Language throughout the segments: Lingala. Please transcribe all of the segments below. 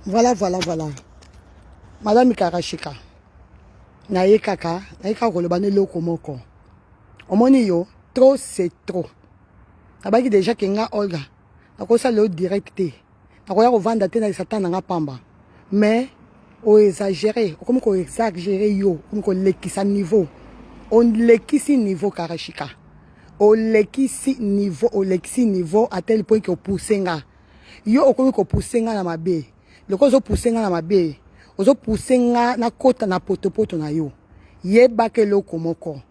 Voilà. Madame Karashika. Naye kaka kolobane loko moko. Omoni yo, trop c'est trop. Nabaki déjà kenga Olga. Nakosa le directé. Nakoya ko vanda te na satan nga pamba. Mais o exagéré, comme ko exagéré yo, comme ko lekisa niveau. On lekisi niveau Karashika. O lekisi niveau à tel point que poussenga. Yo okomi ko poussenga na mabe. Loko zo poussenga na mabe. Ozo poussenga na kota na potopoto na yo. Yeba ke loko moko.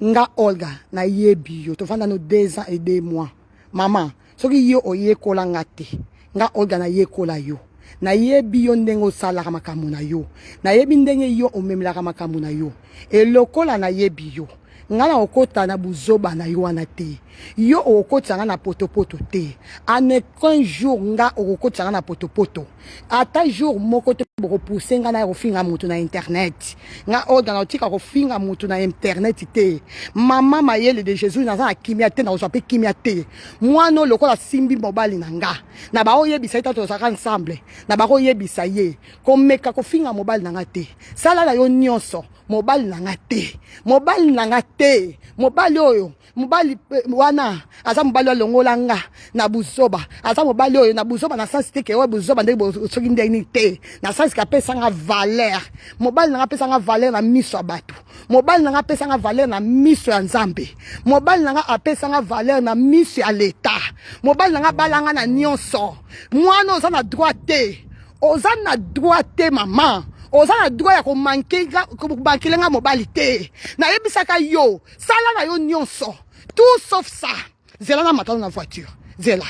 Nga Olga na yebi yo. Tofanda no 2 ans et 2 mois. Maman, soki yo oye kola ngate. Nga Olga na ye kola yo. Na yebi yo ndenge osala makambo na yo. Na yebi ndenge yo omemela makambo na yo. E lokola na yebi yo. Ngana okota na buzoba na yo wana te. Yo okota na potopoto te. Ane qu'un jour nga okota na potopoto. Ata jour moko te boko pousser nga na rofinga mutu na internet. Nga Olga na otika rofinga mutu na internet te. Mama mayele de Jésus na za kimia te na ozape kimia te. Mwana lokola simbi mobali na nga. Na ba oyebisa ita to saka ensemble. Na ba oyebisa ye. Komeka kofinga mobali na nga te. Sala na yo nyonso. Mobali na nga te. Mobali na nga te. Mobali oyo. Mobali wana. Asa mobali longola nga. Na buzoba. Asa mobali oyo. Na buzoba na sansi te ke oyo buzoba ndenge soki ndenge te. Na sansi ka pesa nga valeur. Mobali na nga pesa nga valeur na miso ya bato. Mobali na nga pesa nga valeur na miso ya Nzambe. Mobali na nga apesa nga valeur na miso ya l'État. Mobali na nga balanga na nyonso. Mwana oza na droit te. Oza na droit te maman. Oza na droit ya komanke nga mobali te. Na yebisaka yo, sala na yo nyonso. Tout sauf ça. Zela na matano na voiture. Zela.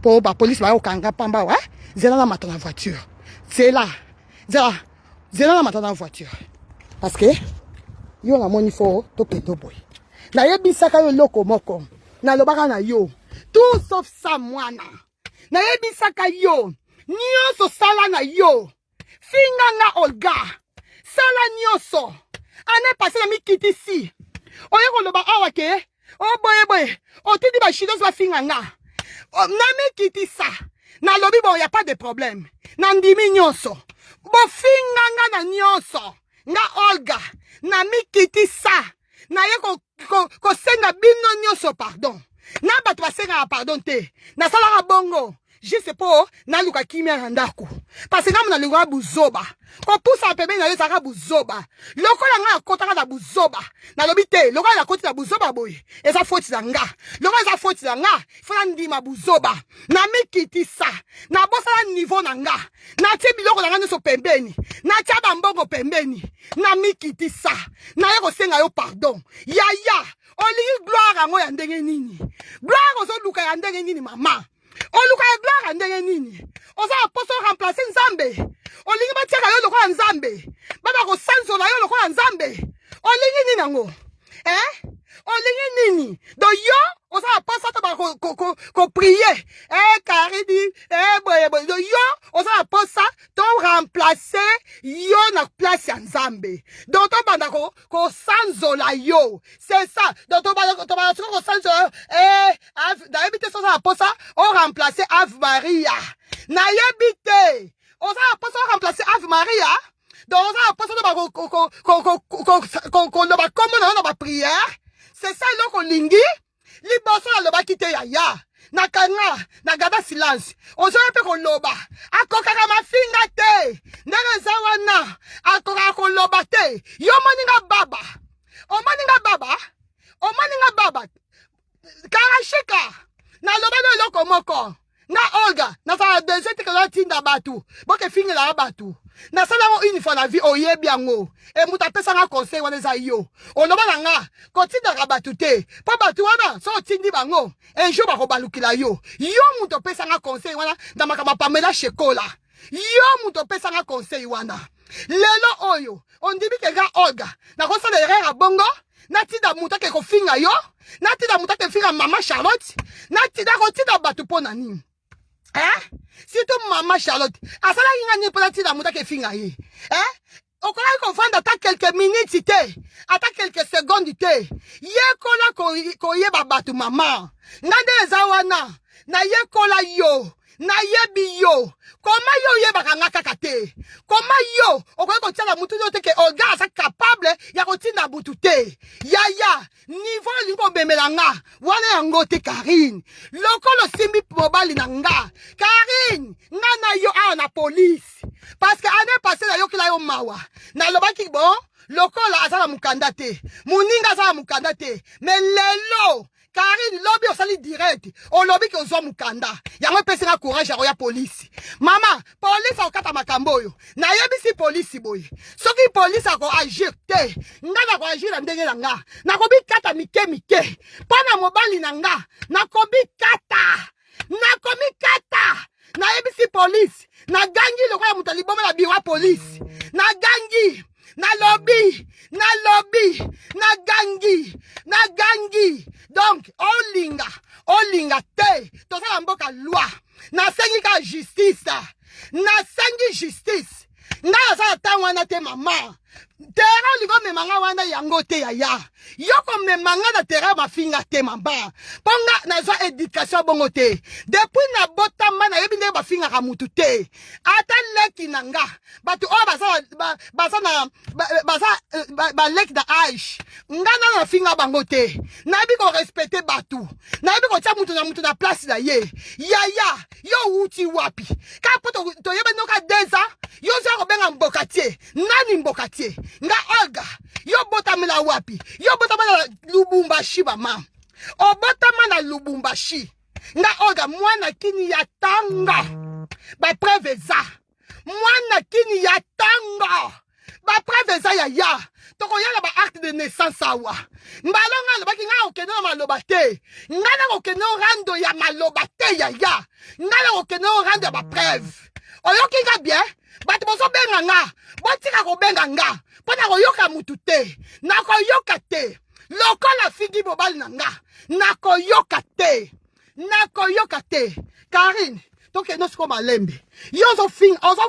Po ba police ba yo kanga pamba wa. Zela na matano na voiture. Zela. Zela na matano na voiture. Parce que yo na moni fo to keto boy. Na yebisaka yo loko moko. Na lobaka na yo. Tout sauf ça mwana. Na yebisaka yo. Nyonso sala na yo. Finga nga Olga. Sala nyonso. Ane passé na mi kiti si. Oye ko loba awa ke. Oh boy. O tidi ba shidos ba finga nga. Na mi kiti sa. Na lobi bon y a pas de problème. Na ndimi nyonso. Bo finga nga na nyonso. Nga Olga. Na mi kiti sa. Na ye ko senga bino nyonso pardon. Na bato ba senga pardon te. Na sala bongo. Je sais pas, na luka kimia ndako. Parce que na luka buzoba. Ko pousa pebe na yesa ka buzoba. Lokola nga kota na buzoba. Na lobite, lokola na kota na buzoba boy. Eza faute za nga. Lokola eza faute za nga, fona ndima buzoba. Na mikiti sa. Na bosa na niveau na nga. Na tie biloko na nga nso pembeni. Na tia ba mbongo pembeni. Na mikiti sa. Na yeko senga yo pardon. Yaya, olingi gloire ngo ya ndenge nini. Gloire ozo luka ya ndenge nini mama. Oluka ya gloire ndenge nini. Oza apostle remplacer Nzambe. Olingi batiaka yo lokola Nzambe. Baba ko sanzola yo lokola Nzambe. Olingi nini nango? Olingi nini? Do yo oza apostle to ba ko prier. Karidi boy. Do yo oza apostle to remplacer yo na place ya Nzambe. Do to banda ko sanzola yo. C'est ça. Do to banda ko sanzola da ebite so za apostle o remplacer Ave Maria. Na yebite. Oza apostle remplacer Ave Maria. Donc oza apostle to ba ko ba comme na ba prière. C'est ça lo ko lingi. Liboso na loba kite ya. Na kanga, na gada silence. Ozo pe ko loba. Akokaka mafinga te. Ndenge za wana. Akoka ko loba te. Yo maninga baba. O maninga baba. Karashika. Na loba no loko moko. Na Olga. Na sa deuxième te ko tinda batu. Boke fingi la batu. Na sala ngo une fois na vie oyebi yango. E muta pesa nga conseil wana za yo. Oloba na nga. Ko tinda ka batu te. Pa batu wana so tindi bango. Un jour ba ko balukila yo. Yo muta pesa nga conseil wana na makama Pamela Shekola. Yo muta pesa nga conseil wana. Lelo oyo. On dibi ke nga Olga. Na ko sala erreur bongo. Na tinda muta ke ko finga yo. Na tinda muta ke finga mama Charlotte. Na tinda ko tinda batu pona nini. Surtout maman Charlotte. Asala inga ni pona tinda muta ke finga ye. Okola confondre ata quelques minutes te. Ata quelques secondes te. Ye kola ko ye babatu mama. Ngande eza wana. Na ye kola yo. na yebi yo. Comment yo yeba nga kakate? Comment yo, okoye kotia la mutu yo te ke Olga sa capable ya kotina butu te. Yaya, niveau lingo bemelanga, wana yango te Karine. Lokolo simbi mobali na nga. Karine, nga yo a na police. Parce que année passée na yo kila yo mawa. Na lobaki bon, lokola azala mukanda te. Muninga azala mukanda te. Mais lelo, Karine, lobby au sali direct. O lobby ki ozo mukanda. Yango pesi na courage ya police. Mama, police a okata makamboyo. Na yebi si police boy. Soki police a ko agir te. Nga na ko agir ndenge na nga. Na ko bi kata mike mike. Pana mobali na nga. Na ko bi kata. Na ko mi kata. Na yebi si police. Na gangi loko ya mutali bomba na biwa police. Na gangi. Na lobby. Na lobby. Na gangi. Na gangi. Donc, olinga te, toza la mboka loi, na sengi ka justice, na sengi justice, nga sa ta wana te mama, terrain ligo memanga wana yango te yaya, yoko memanga na terrain mafinga te mama, ponga na zo éducation bongo te, depuis na botama na yebi nde bafinga ka mutu te, ata leki nanga, batu o basa leki da age, nga na finga bango te, na yebi ko respecte batu, na yebi ko tia mutu na place na ye, yaya, yo uti wapi, ka poto to yebe noka deza, yo zo ko benga mbokatier, nani mbokatier, nga Olga, yo botamela wapi, yo botamela Lubumbashi bama, o botamela Lubumbashi, nga Olga mwana kini ya tanga, ba preveza, mwana kini ya tanga, ba preveza ya, toko yala ba acte de naissance awa, mbalonga lo baki nga okeno malobate, nga na okeno rando ya malobate ya, nga na okeno rando ya ba preuve, oyoki nga bien, batu boso benga nga, botika ko benga nga, pona ko yoka mutu te, na ko yoka te, lokola figi bobali na nga, na ko yoka te, Karine, toke no siko malembe, yo ozo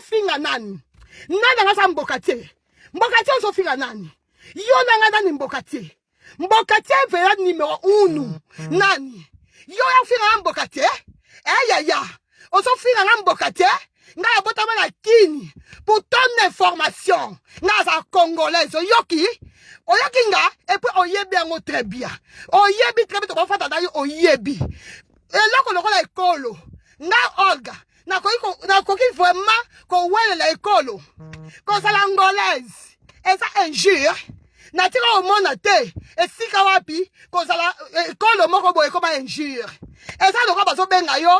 finga nani, nani nga sa mbokate ozo finga nani, yo nanga nani mbokate vera numéro 1, nani, yo ya finga mbokate, yaya, ozo finga nga mbokate, nga ya botama na kini, pour ton information, nga za congolaise, oyoki nga, et puis oyebi yango très bien, to bafata na yo oyebi, eloko lokola ekolo, nga Olga, na koki vraiment ko wele la ekolo, ko sala angolaise, et ça injure, na tika omona te, et sika wapi, ko sala ekolo moko boye koma injure, et ça lokola bazo benga yo,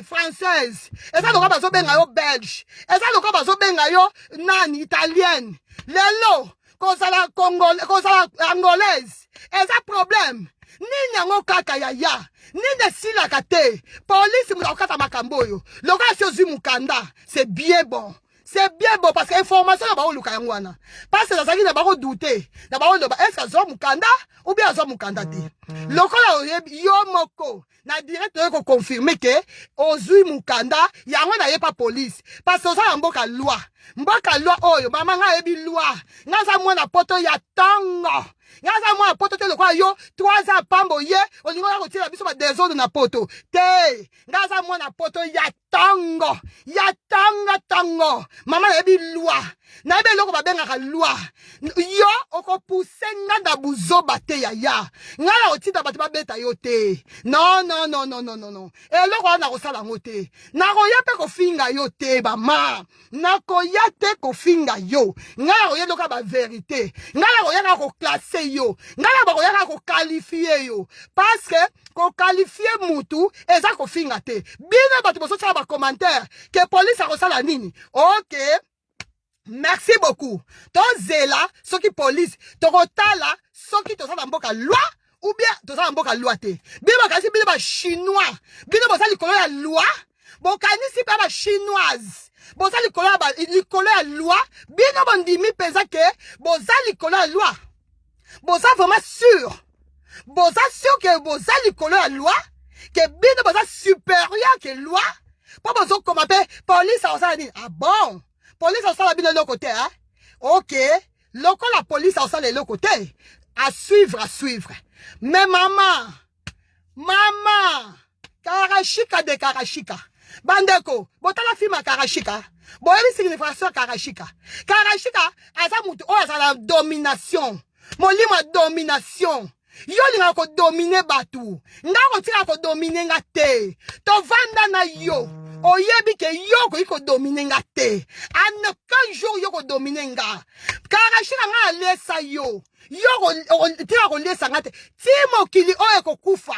française, et ça lokola bazo benga yo belge, et ça lokola bazo benga yo nani italienne, lelo, ko sala angolaise, et ça problème, nini yango kaka yaya, nini sila kate, police mou kata makamboyo, loka si ozi mukanda, c'est bien bon. C'est bien bon parce que l'information n'a pas eu le wana. Parce que ça n'a pas douté. N'a pas eu le est-ce que ça mukanda ou bien ça mukanda te. Lokola yo moko na direct ko confirmer que ozui mukanda yango na ye pas police parce que ça mboka loi. Mboka loi oyo mama nga yebi loi. Nga za mwana poto ya tango. Nga za mwana poto te lokola yo 3 ans pambo ye olingo ya kotira biso ba désordre na poto. Te nga za mwana poto ya tango. Ya tango. Mama yebi loi. Na yebe loko babenga ka loi. Yo oko pousser nga da buzoba te ya. Nga la otita batu ba beta yo te. Non. E loko na ko sala ngote. Na ko yape ko finga yo te ba ma. Na ko yate ko finga yo. Nga la ko ye loka ba vérité. Nga la ko ya ko classer yo. Nga la ko ya ko qualifier yo. Parce que ko qualifier mutu eza ko finga te. Bino batu boso sala ba commentaire que police a ko sala nini. OK. Merci beaucoup. Ton zela, ce qui police, ton rotala, ce qui te sent mboka loi, ou bien te sent mboka loi te. Bino kasi bino ba chinois. Bino bosa likolo ya loi. Bokani si pa ba chinoise. Bosa likolo ya loi. Bino bondimi pesa ke bosa likolo ya loi. Bosa vraiment sûr. Bosa sûr que bosa likolo ya loi. Que bino bosa supérieur que loi. Pas bosa comme appelle police a osala ni. Ah bon? Police a osala bino le côté, hein? OK. Loko la police a osala le côté. À suivre. Mais maman. Karashika de Karashika. bandeko botala film Karashika boyebi signification Karashika aza mutu oyo azala domination molimo ya domination yo linga ko dominer batu nga ko tika ko dominer nga te tovanda na yo oyebi ke yo ko dominer nga te an aucun jour yo ko dominer nga Karashika nga alesa yo tika ko lesa nga te ti mokili oyo ko kufa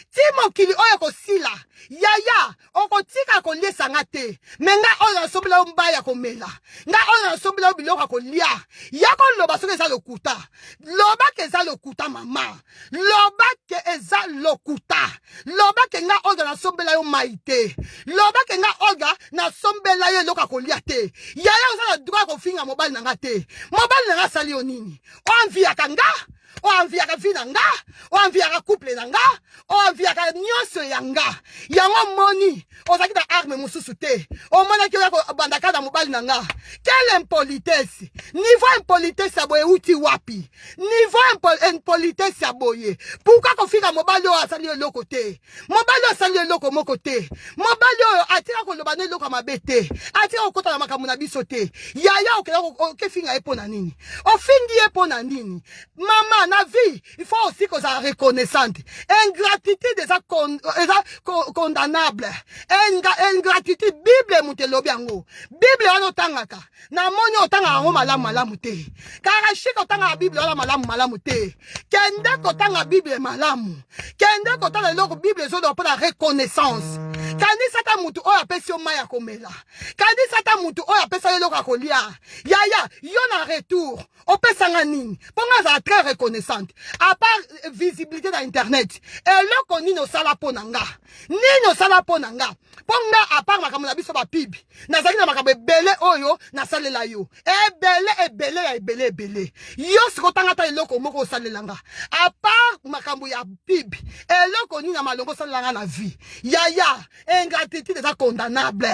ti mokili oyo ko sila yaya okotika ko lesa nga te menga oyo asobela mbaya ko mela nga oyo asobela biloko ko lia yako loba soke eza lokuta loba ke eza lokuta mama loba ke eza lokuta loba ke nga oyo nasobela yo maite loba ke nga oyo nasombela yo loka ko lia te yaya ozala droit ko finga mobali na nga te mobali na nga sali yo nini o enviaka nga o enviaka vi na nga o enviaka couple na nga o enviaka nyonso ya nga yango moni ozaki na arme mosusu te omonaki oya kobandaka na mobali na nga quelle impolitesse niveau impolitesse ya boye euti wapi niveau impolitesse ya boye pourquoi kofika mobali oyo asali eloko te mobali oyo asali eloko moko te mobali oyo atika koloba na eloko mabe te atika kokota na makambo na biso te yaya okefinga ye mpo na nini ofingi ye mpo na nini mama na vie il faut aussi kozala reconnaissante ingratitude eza condamnable ingratitude bible mutu elobi yango bible wana otangaka namoni otangaka yango malamu te Karashika otangaka bible wana malamu te kende kotanga bible malamu kende kotanga eloko bible ezoloba mpo na reconnaissance kanisa ata mutu oyo apesi yo mai ya komela kanisa ata mutu oyo apesa yo eloko ya kolia yaya yo na retour opesanga nini mpo nga azala très reconnaissante à part visibilité na internet eloko nini osala mpo na nga nini osala mpo na nga mpo nga à part makambo na biso bapibi nazali na makambo ebele oyo nasalela yo ebele yo sikotanga ata eloko moko osalela nga à part makambo ya pibi eloko nini na malongo osalela nga na vie yaya ingratitude eza condamnable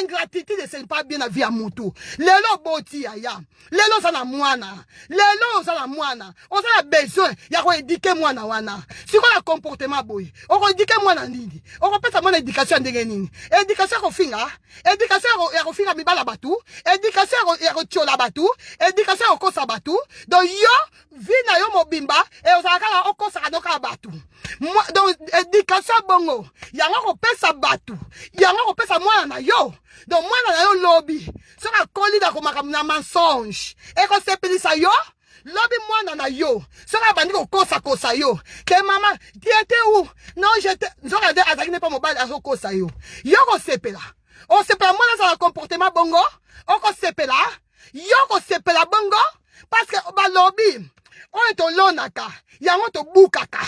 ingratitude ce n'est pas bien na vie ya mutu lelo boti yaya lelo oza na mwana lelo oza na mwana oza na besoin ya koedike mwana wana sikoyo comportement boye okoedike mwana nini okopesa mwana éducation ya ndenge nini éducation ya kofinga éducation ya kofinga mibala batu éducation ya kotiola batu éducation ya kokosa batu donc yo vi na yo mobimba ozala kaka okosaka noka batu donc éducation bongo yango kopesa batu yango kopesa mwana na yo donc mwana na yo lobi soki akoli na komakambo na mensonge ekosepelisa yo lobi mwana na yo soki abandi kokosa yo ke mama diete u non jete nzoka nde azalaki ne mpo mobali azokosa yo yo kosepela osepela mwana azala comportement bongo okosepela yo kosepela bongo parce que balobi oyo tolonaka yango tobukaka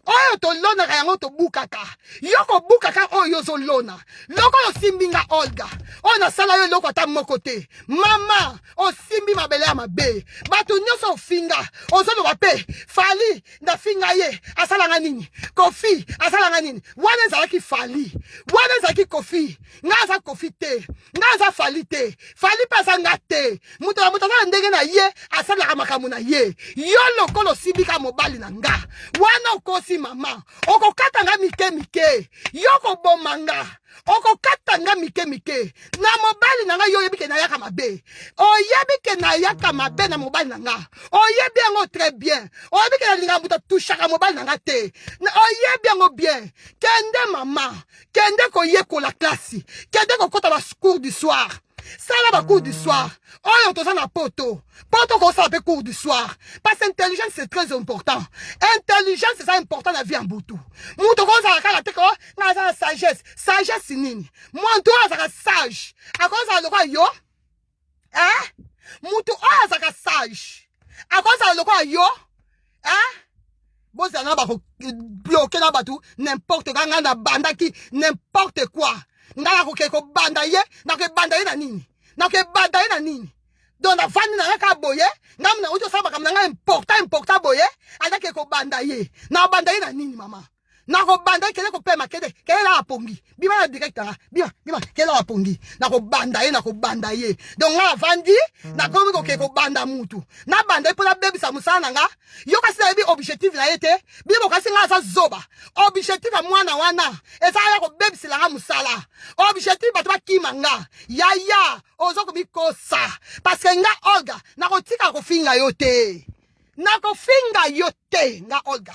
oyo tolonaka yango tobukaka yo kobukaka oyo ozolona loko osimbi nga Olga oyo nasala yo eloko ata moko te mama osimbi mabele ya mabe bato nyonso ofinga ozoloba mpe Fali ndafinga ye asalanga nini Kofi asalanga nini wana ezalaki Fali wana ezalaki Kofi nga aza Kofi te nga aza Fali te Fali mpe aza nga te moto azala ndenge na ye asalaka makambo na ye yo lokolo osimbi ka mobali na nga wana okosi mama okokatanga mike yo kobomanga okokatanga mike na mobali na nga yo oyebi ke nayaka mabe oyebi ke nayaka mabe na mobali na nga oyebi yango très bien oyebi ke nalinga moto atushaka mobali na nga te oyebi yango bien kende mama kende koyekola klasi kende kokota bacours du soir sala ba cours du soir oyo toza na poto kosala pe cours du soir parce que intelligence c'est très important intelligence c'est important na vie ya mbutu mutu kozala kaka te ko nga za sagesse nini mwantu azaka sage akozala lokwa yo mutu oyo azaka sage akozala lokwa yo bozala na bakobloke na batu n'importe quoi nga na bandaki n'importe quoi nga koke kobanda ye nakebanda ye na nini nakebanda ye na nini donc navandi na nga ka boye nga mna uti osala makambo na nga important boye alake kobanda ye na banda ye na nini mama Nako banda kele ko pema kele la pongi. Bima na directeur. Bima kele la pongi. Nako banda ye. Donc nga vandi na komi ko ke ko banda mutu. Na banda pour la baby sa musana nga. Yo kasi na bi objectif na yete. Bima kasi nga sa zoba. Objectif a mwana wana. Eza ya ko baby sila nga musala. Objectif batwa kimanga. Ya ozo ko bikosa. Parce que nga Olga nako tika ko finga yote. Nako finga yote nga Olga.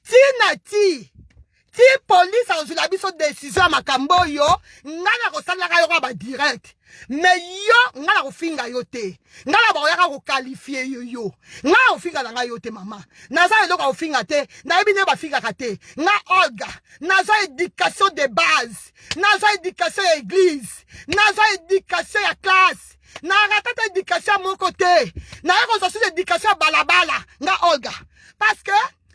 Ti police a la biso décision makambo yo ngana ko sala ka yo ba direct mais yo ngana ko finga yo te ngana ba yaka ko qualifier yo ngana ko finga nga yo te mama naza eloko ko finga te na ebi ne ba finga ka te nga Olga naza éducation de base naza éducation ya église naza éducation ya classe na ratata éducation mon côté na ko so éducation balabala nga Olga parce que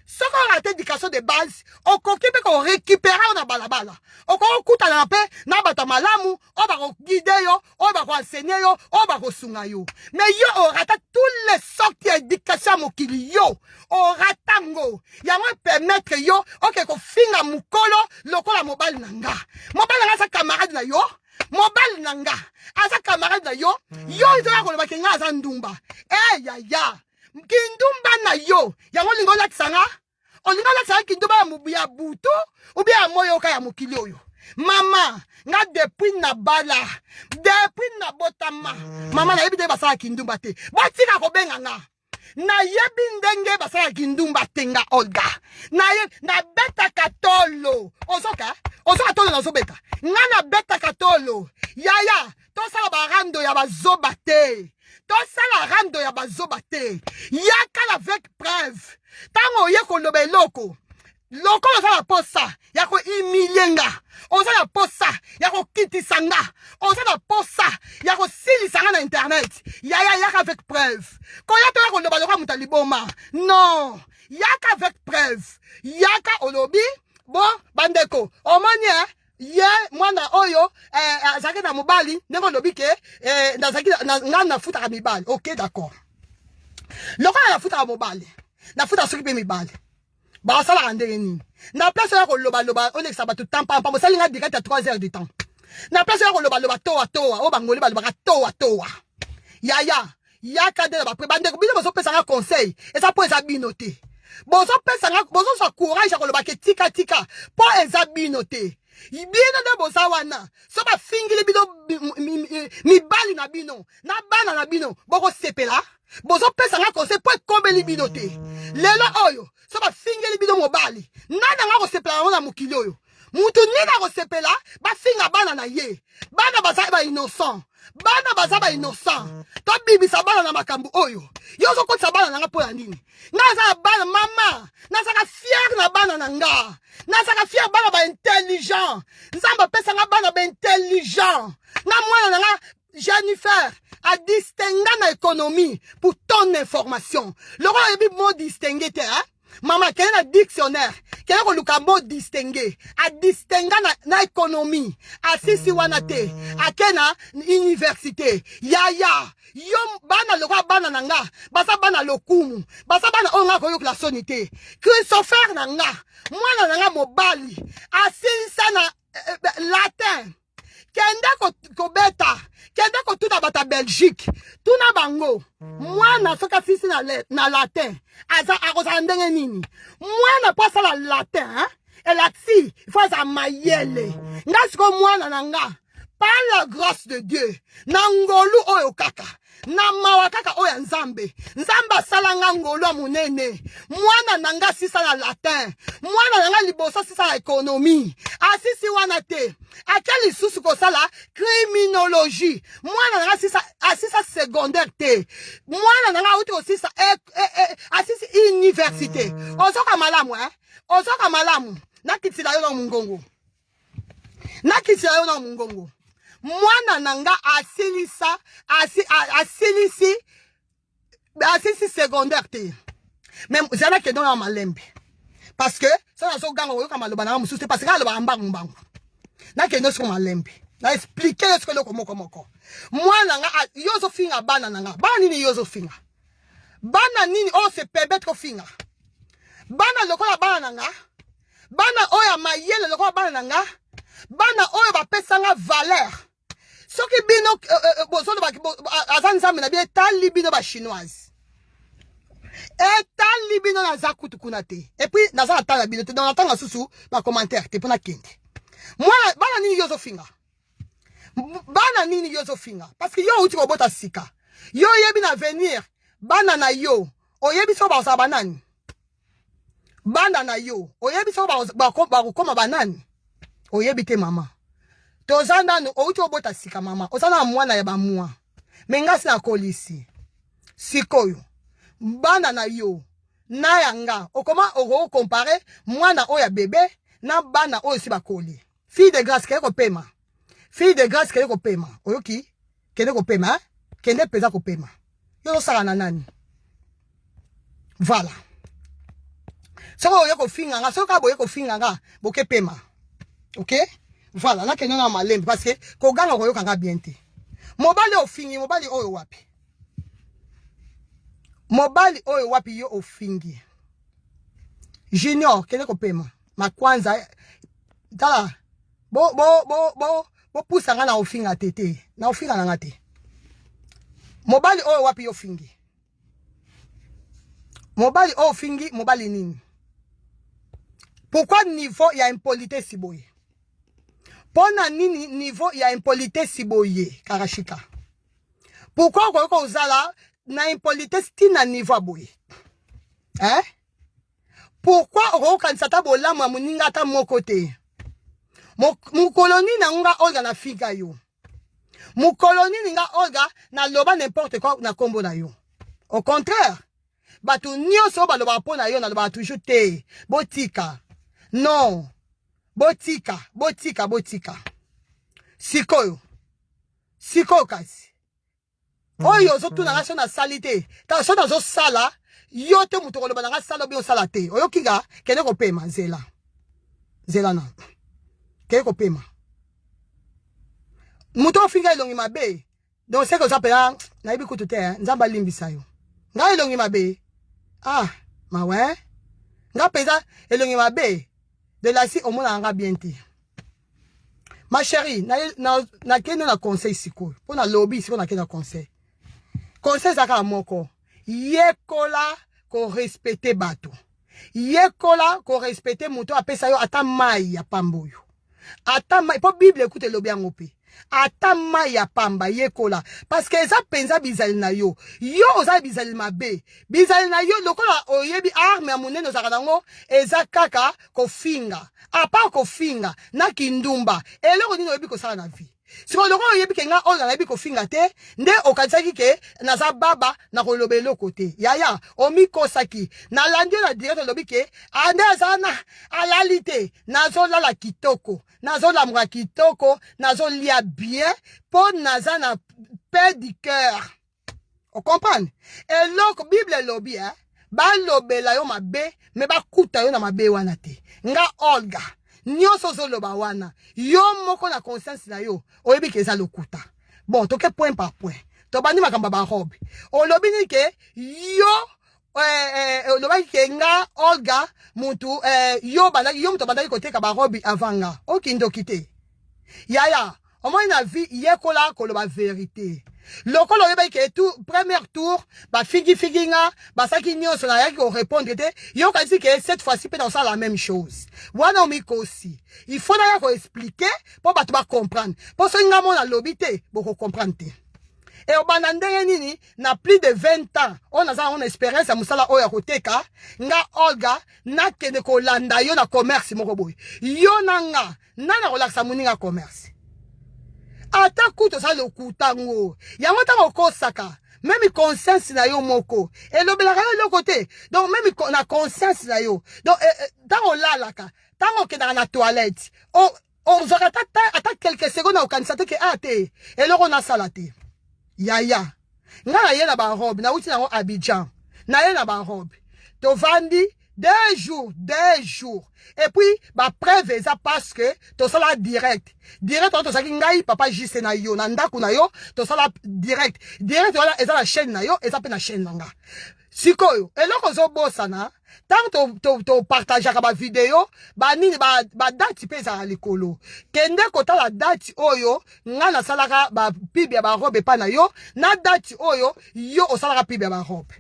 ce qu'on a éducation de base, on s'occupe qu'on récupère on a balabala. On coûte à la paix, n'a pas ta malamu, on va guider yo, on va enseigner yo, on va sunga yo. Mais yo, on rate tous les sortes d'éducation mokili yo. On ratango. Ya moi permettre yo, ok, qu'on finga mukolo, lokola mobile nanga. Mobile nanga sa camarade na yo. Mobile nanga. Asa camarade na yo. Yo, ils ont la kenga asa ndumba. Ya. Kindumba na yo. Yango lingo la tsanga. On lingo la tsanga kindumba ya butu. Ou bien moyo ka ya mokili oyo. Mama, nga depuis na bala. Depuis na botama. Mama na yebi de basala kindumba te. Batika ko benga nga. Na yebi ndenge basala kindumba te nga Olga. Na beta katolo. Osoka tolo na zobeta. Nga na beta katolo. Yaya, to sala barando ya bazoba te. Tout ça la rando ya bazoba te. Yaka avec preuve. Tango yeko lobe loko. Loko oza la posa. Yako imilienga. Oza la posa. Yako kitisanga. Oza la posa. Yako silisanga na internet. Yaka avec preuve. Quand yako yako loba loka mutaliboma. Non. Yaka avec preuve. Yaka olobi. Bon, bandeko. Omanye, ye mwana oyo azaki na mobali ndeko lobike nazaki na futa ka mibali. OK, d'accord. Lokola na futa ka mobali na futa soki pe mibali ba sala ndenge nini na place ya ko loba olekisa bato tampa pa mosali nga direct à 3 heures du temps na place ya ko loba toa o bangoli ba loba toa ya kadela ba prebande ko bino boso pesa nga conseil eza po eza binote boso pesa nga boso sa courage ya ko loba ke tika po eza binote. Ibino de bosa wana so ba fingili bino mibali na bino na bana na bino boko sepela bozo pesa nga conseil po kombeli bino te lelo oyo so ba fingili bino mobali nana nga ko sepela na mokili oyo mutu nina ko sepela ba finga bana na ye bana ba innocent to bibisa bana na makambu oyo yo so kotsa bana na nga po ya nini nga bana mama nasaka fier na bana na nga nasaka fier bana ba intelligent nzamba pesa nga bana ba intelligent na mwana na nga Jennifer a distingué na économie pour ton information le roi ebi mo distingué te hein maman quel est le dictionnaire quel est le mot distingué a distingué na économie a sisi wana te a kena université yaya yo bana lokwa bana nanga basa bana lokumu basa bana onga ko yokla sonité Christopher nanga mwana nanga mobali asilisa na latin kenda ko beta kenda ko tuna bata Belgique tuna bango mwana soka sisi na latin aza akoza ndenge nini mwana pasa la latin hein elati il faut za mayele ngasiko mwana nanga par la grâce de Dieu nangolu oyo kaka na mawa kaka oya nzambe salanga ngolo munene mwana nanga sisa la latin mwana nanga liboso sisa la économie asisi wana te akeli susu ko sala criminologie mwana nanga sisa secondaire te mwana nanga uti ko sisa asisi université ozoka malamu nakitila yo na mungongo mwana nanga asilisi secondaire te même zana ke don malembe parce que ça na so ganga yo kama loba na mususu parce que aloba mbangu na ke no so malembe na expliquer ce que le komoko mwana nanga yo zo finga bana nanga bana nini yo zo finga bana nini o se permettre finga bana lokola bana nanga bana oya mayele loko bana nanga bana oyo bapesanga valeur soki bino bozolo azan nzambe na bi etali bino ba chinoise etali bino naza kutu kuna te et puis naza atala bino te dans natanga susu ba commentaire te pona kende mwana bana nini yozo finga bana nini yozo finga parce que yo uti kobota sika yo yebi na venir bana na yo oyebi so ba banani banda na yo oyebi so ba koma banani oyebi te mama tozanda no outi obota sika mama osana mwana ya ba mwa mengasi na kolisi sikoyo banda na yo na yanga okoma oko comparer mwana oya bébé na bana oyo si bakoli fille de grâce keko pema fille de grâce keko pema oyoki kende ko pema kende peza ko pema yo sala na nani voilà soko oyo ko finga nga soko boye ko finga nga boke pema OK voilà na kenyo na malembe parce que ko ganga ko yokanga bien te mobali ofingi mobali oyo wapi mobali oyo wapi yo ofingi junior kene ko pema makwanza tala bo pusa nga na ofinga tete na ofinga na ngate mobali oyo wapi yo fingi mobali oyo fingi mobali nini pourquoi niveau ya impolitesse si boye pona nini niveau ya impolitesse si boye karashika pourquoi ko ozala na impolitesse tina niveau boye hein pourquoi oko kansata bolama muninga ta moko te mukoloni na nga olga na fika yo mukoloni nga olga na loba n'importe quoi na kombo na yo au contraire batu nyonso baloba pona yo na loba toujours te botika non botika sikoyo kasi oyo zo tuna ngaso na salite ta so na zo sala yo te muto koloba na sala bi osala te oyo kinga kene ko pema zela na kene ko pema muto finga ilongi mabe donc c'est que ça pela na ibi kutu te nzamba limbisa yo nga ilongi mabe ah ma ouais nga pesa ilongi mabe de la si omona nga bien te ma chérie na kene na conseil siko pona lobby siko na kene na conseil zaka moko yekola ko respecter bato yekola ko respecter muto apesa yo ata mai ya pamboyo ata mai po bible écoute lobby yango pe ata mai ya pamba yekola parce que eza penza bizali na yo oza bizali mabe bizali na yo lokola oyebi arme ya monene ozaka nango eza kaka kofinga apa kofinga na kindumba eloko nini oyebi kosala na vie siko loko oyebi ke nga oyo nayebi kofinga te nde okanisaki ke naza baba na koloba eloko te yaya omikosaki nalandi yo na direct olobi ke ande aza na alali te nazolala kitoko nazolamuka kitoko nazolia bien mpo naza na paix du cœur o comprendre eloko bible elobi balobela yo mabe me bakuta yo na mabe wana te nga olga nyonso zoloba wana yo moko na conscience na yo oyebi ke eza lokuta bon toke point par point tobandi makambo ba robe olobi ni ke yo olobaki ke nga olga mutu yo mutu bandaki koteka ba robe avant nga okindoki te yaya omoi na vie yekola koloba vérité lokolo oyebaki ke tout premier tour bafigi nga basaki nyonso na yaki ko répondre te yo kasi ke cette fois-ci pe dans ça la même chose wana omikosi il faut na ko expliquer pour bato ba comprendre pour so nga mona lobi te boko comprendre te et obana ndenge nini na plus de 20 ans on a une expérience ya musala oya koteka nga olga na kende ko landa yo na commerce moko boy yo na nga nana ko laksa muninga commerce ata kuto sa lokutango yango tango kosaka même conscience na yo moko elobelaka yo loko te donc même na conscience na yo donc tango lalaka tango kendaka na toilette on zaka ata quelques secondes okanisa te ke ate eloko na sala te yaya nga na ye na ba robe na uti nango Abidjan na ye na ba robe to vandi 2 jours et puis ba preuve eza parce que to sala direct to saki ngai papa jise na yo na ndaku na yo to sala direct wala eza la chaîne na yo eza pe na chaîne nanga Sikoyo, eloko zo bosana, tant to partage ba vidéo, ba nini ba date pe za likolo. Kende kota la date oyo, nga na salaka ba pibia ba robe pa na yo, na date oyo, yo o salaka pibia ba robe.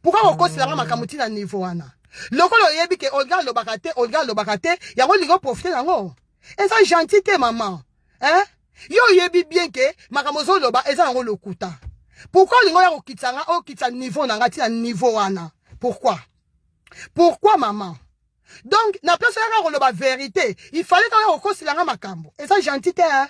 Pourquoi on cause la makamuti na niveau wana? Lokolo yebi ke Olga lobakate, yango ligo profiter nango. Et ça gentillité maman. Hein? Yo yebi bien que makamozo loba eza nango lokuta. Pourquoi lingo ya okitsanga okitsa niveau nanga ti na niveau wana? Pourquoi? Pourquoi maman? Donc na place ya loba vérité, il fallait que okosi langa makambo. Et ça gentillité hein?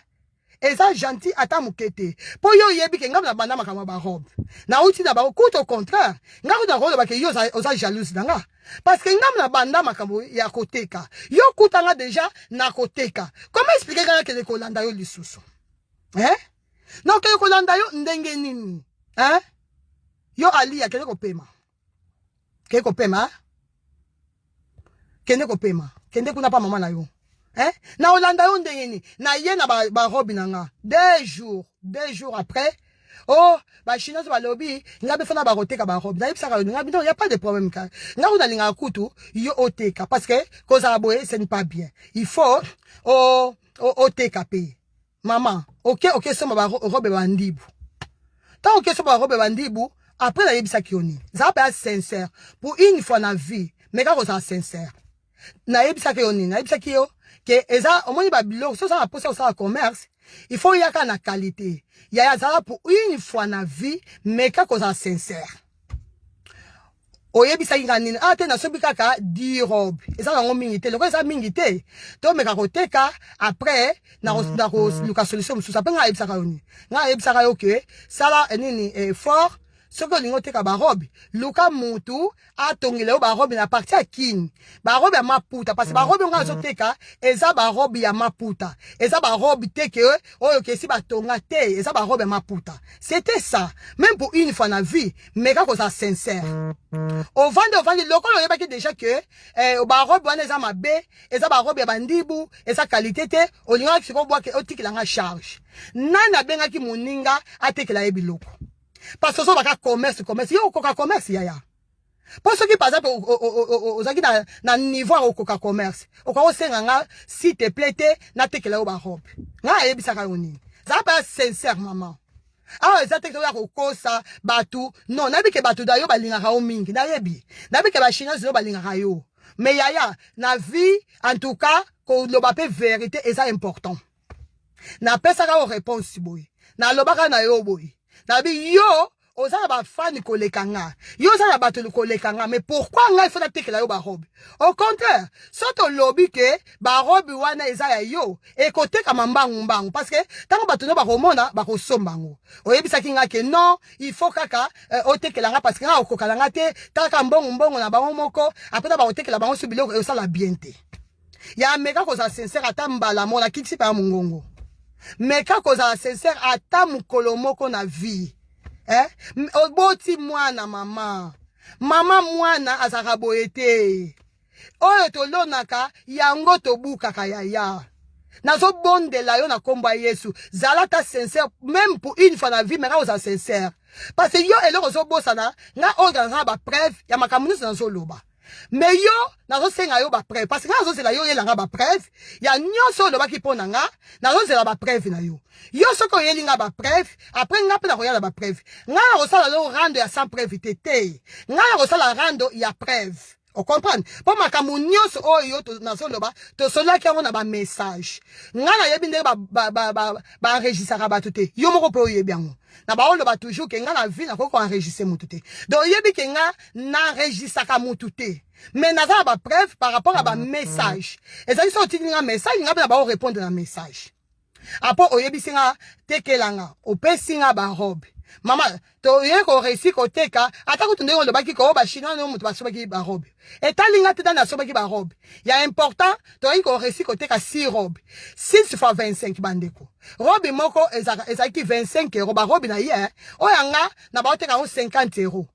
Et ça gentil ata mukete. Po yo yebi ke ngam na banda makambo ba robe. Na uti na ba tout au contraire. Ngam na robe ba ke yo oza jalouse nanga. Parce que ngam na banda makambo ya koteka. Yo kutanga déjà na koteka. Comment expliquer que le kolanda yo lisusu? Hein? Non que kolanda yo ndenge nini? Hein? Yo ali ya kene ko pema. Kene ko pema? Kene ko pema. Kende kuna pa mama na yo. Hein? Na Olanda yo ndenge nini? Na ye na ba robe nanga. 2 jours après. Oh, ba chinois ba lobby, ngabe fana ba koteka ba robe. Na yipsaka yo ngabe non, y a pas de problème ka. Ngabe na linga kutu yo oteka parce que koza boye ce n'est pas bien. Il faut oteka pe. Maman, OK so ba robe bandibu. Tant OK so ba robe bandibu, après la yebisa kioni. Ça pas sincère pour une fois na vie, mais quand ça sincère. Na yebisa kioni, na yebisa kiyo que eza omoni ba bilo so ça poser ça commerce. Il faut y avoir la qualité. Il y a ça pour une fois na vie, mais quand ça sincère. Oyebi sa ngani ate na sobika ka 10 robe. Eza ngo mingite, loko eza mingite. To meka koteka après na luka solution mususa pe nga yebisa ka yoni. Nga yebisa ka yo ke sala nini fort soko lingo teka ba robe. Luka mutu atongile ba robe na partie ya king. Ba robe ya maputa parce que ba robe nga zo teka eza ba robe ya maputa. Eza ba robe teke oyo ke si ba tonga te, eza ba robe ya maputa. C'était ça. Même pour une fois na vie, mais quand ça sincère. Au vendre lokolo yebaki déjà que ba robe wana eza mabe, eza ba robe ya bandibu, eza qualité te, olinga kiko bwa ke otikila nga charge. Nana benga ki muninga atekela yebiloko. Parce que ça va commerce, yo koka commerce yaya. Parce que par exemple ozaki na niveau au koka commerce. O ko senga nga s'il te plaît na tekela yo ba robe. Nga yebisa ka yoni. Ça pas sincère maman. Ah, ça tekela ko kosa batu. Non, nabi ke batu da yo balinga ka o mingi. Na yebi. Nabi ke ba chinois yo balinga ka yo. Mais yaya, na vie en tout cas ko lobape vérité et ça important. Na pesa ka o réponse boy. Na lobaka na yo boy. Nabi yo oza ba fan kolekanga. Yo za ba bato kolekanga, mais pourquoi nga il faut tekela yo ba robe? Au contraire, soto lobby ke ba robe wana eza ya yo e kote ka mbangu parce que tango bato no ba komona ba kosombango. Oyebisa kinga ke non, il faut kaka o tekela nga parce que nga okokala nga te taka mbongo na bango moko après ba otekela bango subilo e sala bien te. Ya meka ko za sincère ata mbala mona kitsi pa mungongo. Mais quand on est sincère, à ta moukolomoko na vie. Hein? Oboti mwana maman. Maman mwana azaraboete. Oyo tolonaka, yango tobuka kayaya. Nazo bonde la yo na komba Yesu. Zalata sincère, même pour une fois na vie, mais quand on est sincère. Parce que yo elo ozo bosana, na organa ba preuve, ya makamunisi na zo loba. Mais yo, nazo senga yo ba preuve. Parce que nazo zela yo yelanga ba preuve. Ya nyonso loba ki pona nga, nazo zela ba preuve na yo. Yo soko yelinga ba preuve, après nga pe na koyala ba preuve. Nga na kosala lo rando ya sans preuve tete. Nga na kosala rando ya preuve. On comprend? Pour makamu nyonso oyo to nazo loba, to sola ki na ba message. Nga na yebi ndenge ba enregistrera ba tute. Yo moko pe oyebi yango. Na ba oloba toujours ke nga na vie na koko enregistrer mutu te. Donc yebi ke nga na enregistrera mutu te. Mais naza ba preuve par rapport à ba message. Et ça ils sont utilisés un message, nga ba ba répondre na message. Après oyebi singa tekelanga, opesinga ba robe. Maman, to yeko réussi ko teka, ata ko tunde oloba ki ko ba chinois no mutu ba soba ki ba robe. Et talinga te na soba ki ba robe. Ya important, to yeko réussi ko teka 6 robe. 6 fois 25 bandeko. Robe moko ezaki 25 €, ba robe na ye, oyanga na ba teka 50 €.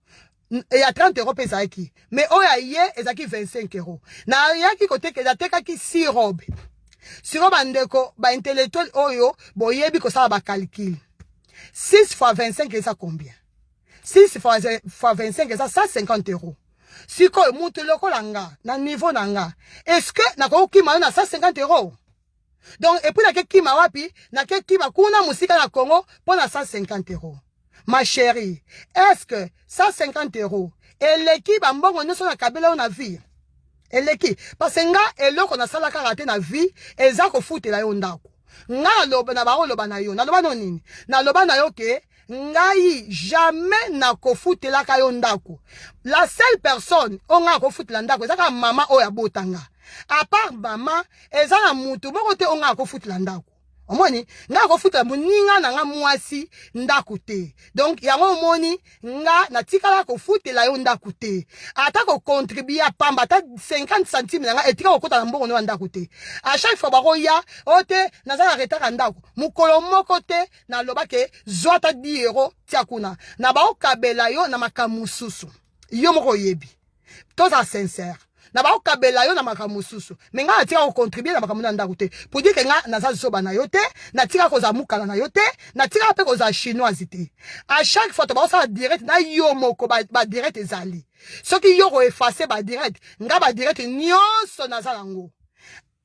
Et à 30 € pesa ki. Mais oya ye ezaki 25 €. Na yaki ko teka teka ki 6 robe. Siro bandeko ba intellectuel oyo boyebi ko sala ba calcul. 6 fois 25 c'est ça combien? 6 fois 25, ça 150 euros. Si quoi, monte le kolanga, na niveau nanga. Est-ce que, na ko kima na 150 euros? Donc, et puis, na ke kima wapi, na ke kima kuna musika na Congo, pour na 150 euros. Ma chérie, est-ce que 150 euros, et l'équipe en bon, on est sur la kabela, on a vie? Et l'équipe, parce que nga, et l'autre, on a ça la karaté na vie, et ça, ko foute la yondako. Nga, loba, na baro, loba na yo, na loba no nini, na loba na yo ke, ngai jamais na kofuti la kayo ndako. La seule personne on a kofuti la ndako ezaka mama oya botanga. À part mama ezana mutu boko te on a kofuti la ndako. Omoni nga kofuti la muninga na nga mwasi ndako te. Donc yango omoni nga na tikala kofuti la yo ndako te. Ata ko contribuer à pamba ta 50 centimes nga etika ko kota mbongo no ndako te. À chaque fois bako ya ote nazala retaka ndako. Mukolo moko te na lobake zota 10 euros tia kuna. Na ba okabela yo na makamususu. Yo moko yebi. Toza sincère. Na ba okabela yo na makamususu. Mais nga tia ko contribuer na makamuna ndako te. Pour dire que nga naza zoba na yo te, na tika ko za mukala na yo te, na tika pe ko za chinoise te. À chaque fois to ba sa direct na yo moko ba direct ezali. Ce qui yo ko effacer ba direct, nga ba direct nyonso naza lango.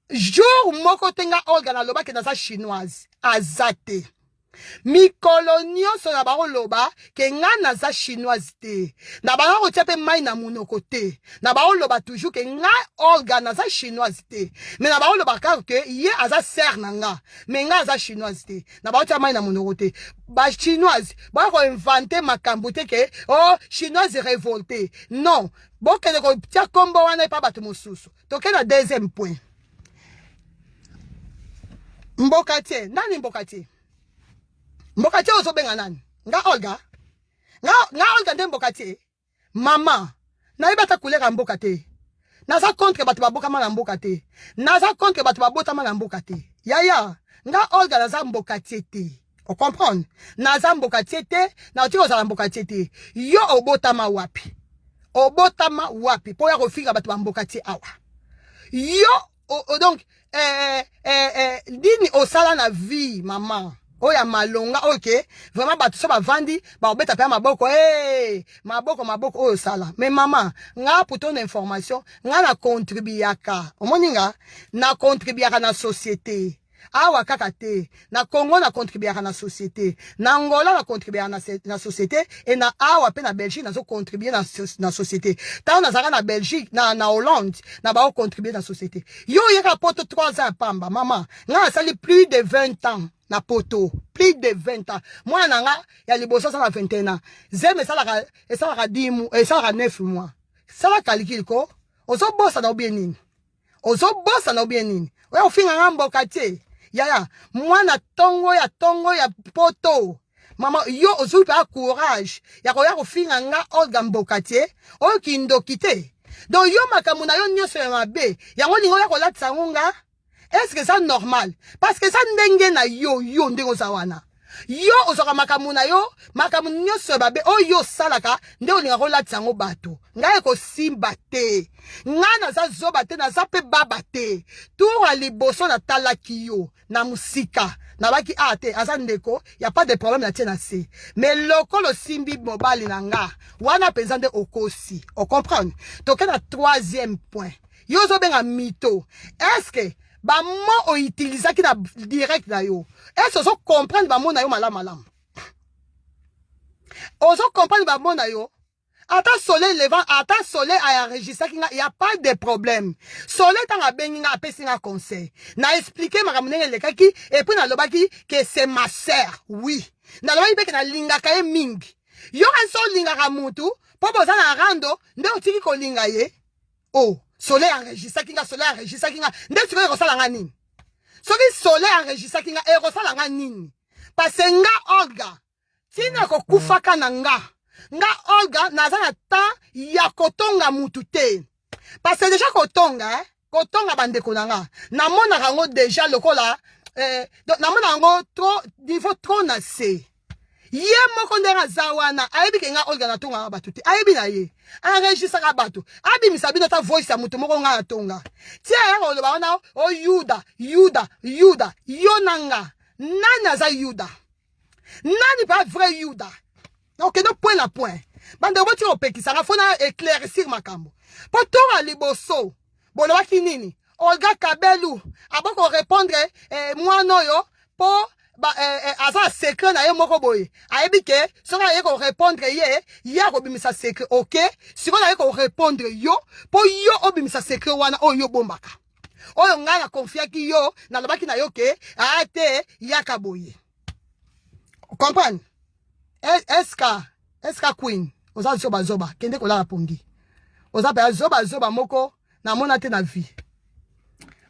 Jour moko tenga Olga na loba ke naza chinoise azate. Mikolo nyonso na baro loba ke nga naza chinoise te. Na baro tiape mai na munoko te. Na baro loba toujours ke nga Olga naza chinoise te. Mais na baro loba ke ye aza ser na nga. Mais nga aza chinoise te. Na baro tiape mai na munoko te. Ba chinoise, ba ko inventer makambo te ke oh chinoise révoltée. Non, bo ke ko tia kombo wana pa batu mosusu. Toke na deuxième point. Mbokati, nani mbokati? Mbokati ozo benga nani? Nga Olga? Nga Olga nde mbokati? Mama, na ibata kuleka mbokati. Naza contre batu baboka mala mbokati. Naza contre batu babota mala mbokati. Yaya, nga Olga naza mbokati te. On comprend? Naza mbokati te, na otiko za mbokati te. Yo obotama wapi? Obotama wapi? Po ya kofinga batu mbokati awa. Yo, donc, dini osala na vie, maman. Oya malonga, ok. Vraiment, batu so ba vandi, ba obeta pe maboko, maboko, oyo sala. Mais maman, nga pour ton information, nga na contribuyaka. Omoninga, na contribuyaka na société. Awa kakate, na Congo na contribuyaka na société. Na Angola na contribuyaka na société. Et na awa pe na Belgique na zo contribuer na société. Ta na zaka na Belgique, na Hollande, na ba contribuer na société. Yo yeka poto 3 ans pamba, maman. Nga sali plus de 20 ans. Na poto, plus de 20 ans. Moi, nanga, ya liboso ça 21 ans. Zeme ça la 10 mois, ça la 9 mois. Ça la calcule ko. Ozo bossa na obienini. Ozo bossa na obienini. Oya ofinga ngambo kate. Yaya, moi na tongo ya poto. Maman, yo ozo pa courage. Ya ko ya ofinga nga Olga mbokate. Oyo kindokite. Donc yo makamuna yo nyoso ya mabe. Yango lingo ya ko latsa ngonga. Est-ce que ça normal? Parce que ça ndenge na yo ndenge zawana. Yo ozoka makamuna yo, makamuna nyoso babe o yo salaka nde olinga ko latisa ngo bato. Nga eko simba te. Nga na za zoba te na za pe baba te. Tour liboso na talaki yo na musika. Na baki ate aza ndeko, y a pas de problème na tiena se. Mais lokolo simbi mobali na nga, wana pezande okosi. On comprend? Toke na troisième point. Yo zo benga mito. Est-ce que ba mo o utiliser ki na direct na yo. Est-ce que vous comprenez ba mo na yo malam? Ozo comprendre ba mo na yo. Ata soleil levant, ata soleil a enregistré qu'il n'y a pas de problème. Soleil tanga bengi nga apesi nga conseil. Na expliqué ma ramonenge le kaki et puis na lobaki que c'est ma sœur. Oui. Na lobaki pe que na linga kaye mingi. Yo kan so linga ka mutu, po boza na rando, nde otiki ko linga ye. Oh. Soleil enregistré kinga, soleil enregistré kinga. Nde tu veux resala nga nini? Soki soleil enregistré kinga, e resala nga nini? Parce nga Olga, tina ko kufaka na nga. Nga Olga, naza na temps ya kotonga mutu te. Parce que déjà kotonga, kotonga bandeko na nga. Na mona rango déjà lokola, na mona rango trop, niveau trop na se. Ye moko ndera zawana aibi ke nga Olga na tonga batu te aibi na ye enregistre ka batu abi misabino ta voice ya mutu moko nga tonga tia ya ko ba ona o Yuda yo nanga nani za Yuda nani pas vrai Yuda Ok, donc point na point. Bande boti opekisa nga fona éclaircir makambo. Po tora liboso. Boloba kinini. Olga Kabelu abako répondre moi noyo po asa secret na ye moko boye. Ayebi ke soka ye ko répondre ye ko bimisa secret. OK? Siko na ye ko répondre yo po yo obimisa secret wana o yo bombaka. Oyo nga na confia ki yo na lobaki na yo ke ate yaka boye. Comprendre? Eska queen oza zoba kende kola pongi oza pa zoba moko na mona te na vie.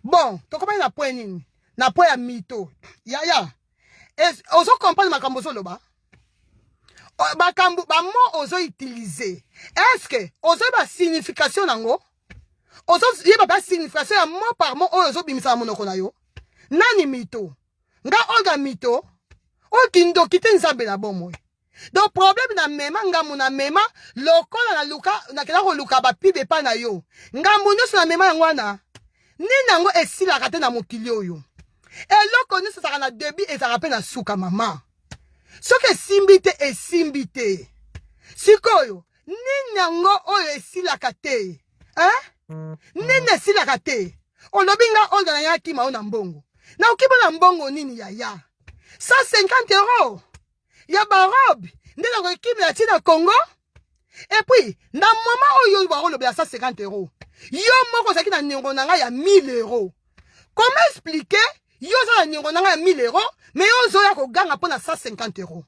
Bon tokoma na point nini na point ya mito ya ozo comprendre makambo zoloba makambo ba mo ozo utiliser est-ce que ozo ba signification nango ozo yeba ba signification ya mot par mot ozo bimisa monoko na yo nani mito nga Olga mito o kindo kite nzambe na bomo. Donc problème na mema ngamu na mema lokola na luka na kela ko luka ba pibe pa na yo ngamu nyoso na mema yango wana ni nango esila kate na mokili oyo eloko nyoso saka na début ezaka pe na suka mama soki esimbi te sikoyo ni nango oyo esilaka te nini esilaka te olobi nga Olga na ya kima o na mbongo na okibo na mbongo nini ya 150 euros ya barobe ndela ko kimi ya tina Congo et puis na moment oyo ba rolobe ya 150 euros yo moko zaki na ningo nanga ya 1000 euros. Comment expliquer yo za na ningo nanga ya 1000 euros mais yo zo ya ko ganga pona 150 euros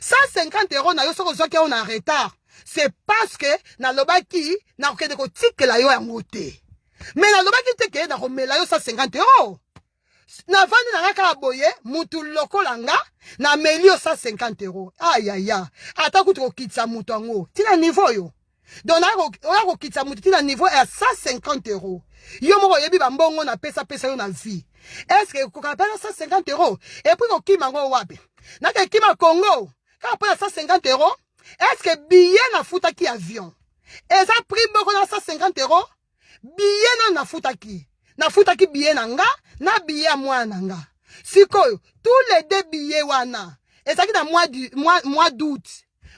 150 euros na yo soko zoki on en retard c'est parce que na lobaki na ko kende ko tikela yo ya ngote mais na lobaki te ke na ko mela yo 150 euros na vandi na ngaka boye mutu lokola nga na melio 150 euros. Aïe ata kutu ko kitsa mutu ango tina niveau yo donc na ko kitsa mutu tina niveau ya 150 euros yo moko yebi ba mbongo na pesa yo na vie. Est-ce que ko ka pesa 150 euros et puis ko kima ngo wapi na ke kima Congo ka pesa 150 euros est-ce que billet na futa ki avion eza prix boko na 150 euros billet na futa ki billet na nga na billet à moi nanga. Sikoyo, tous les deux billets wana. Et ça qui dans mois d'août.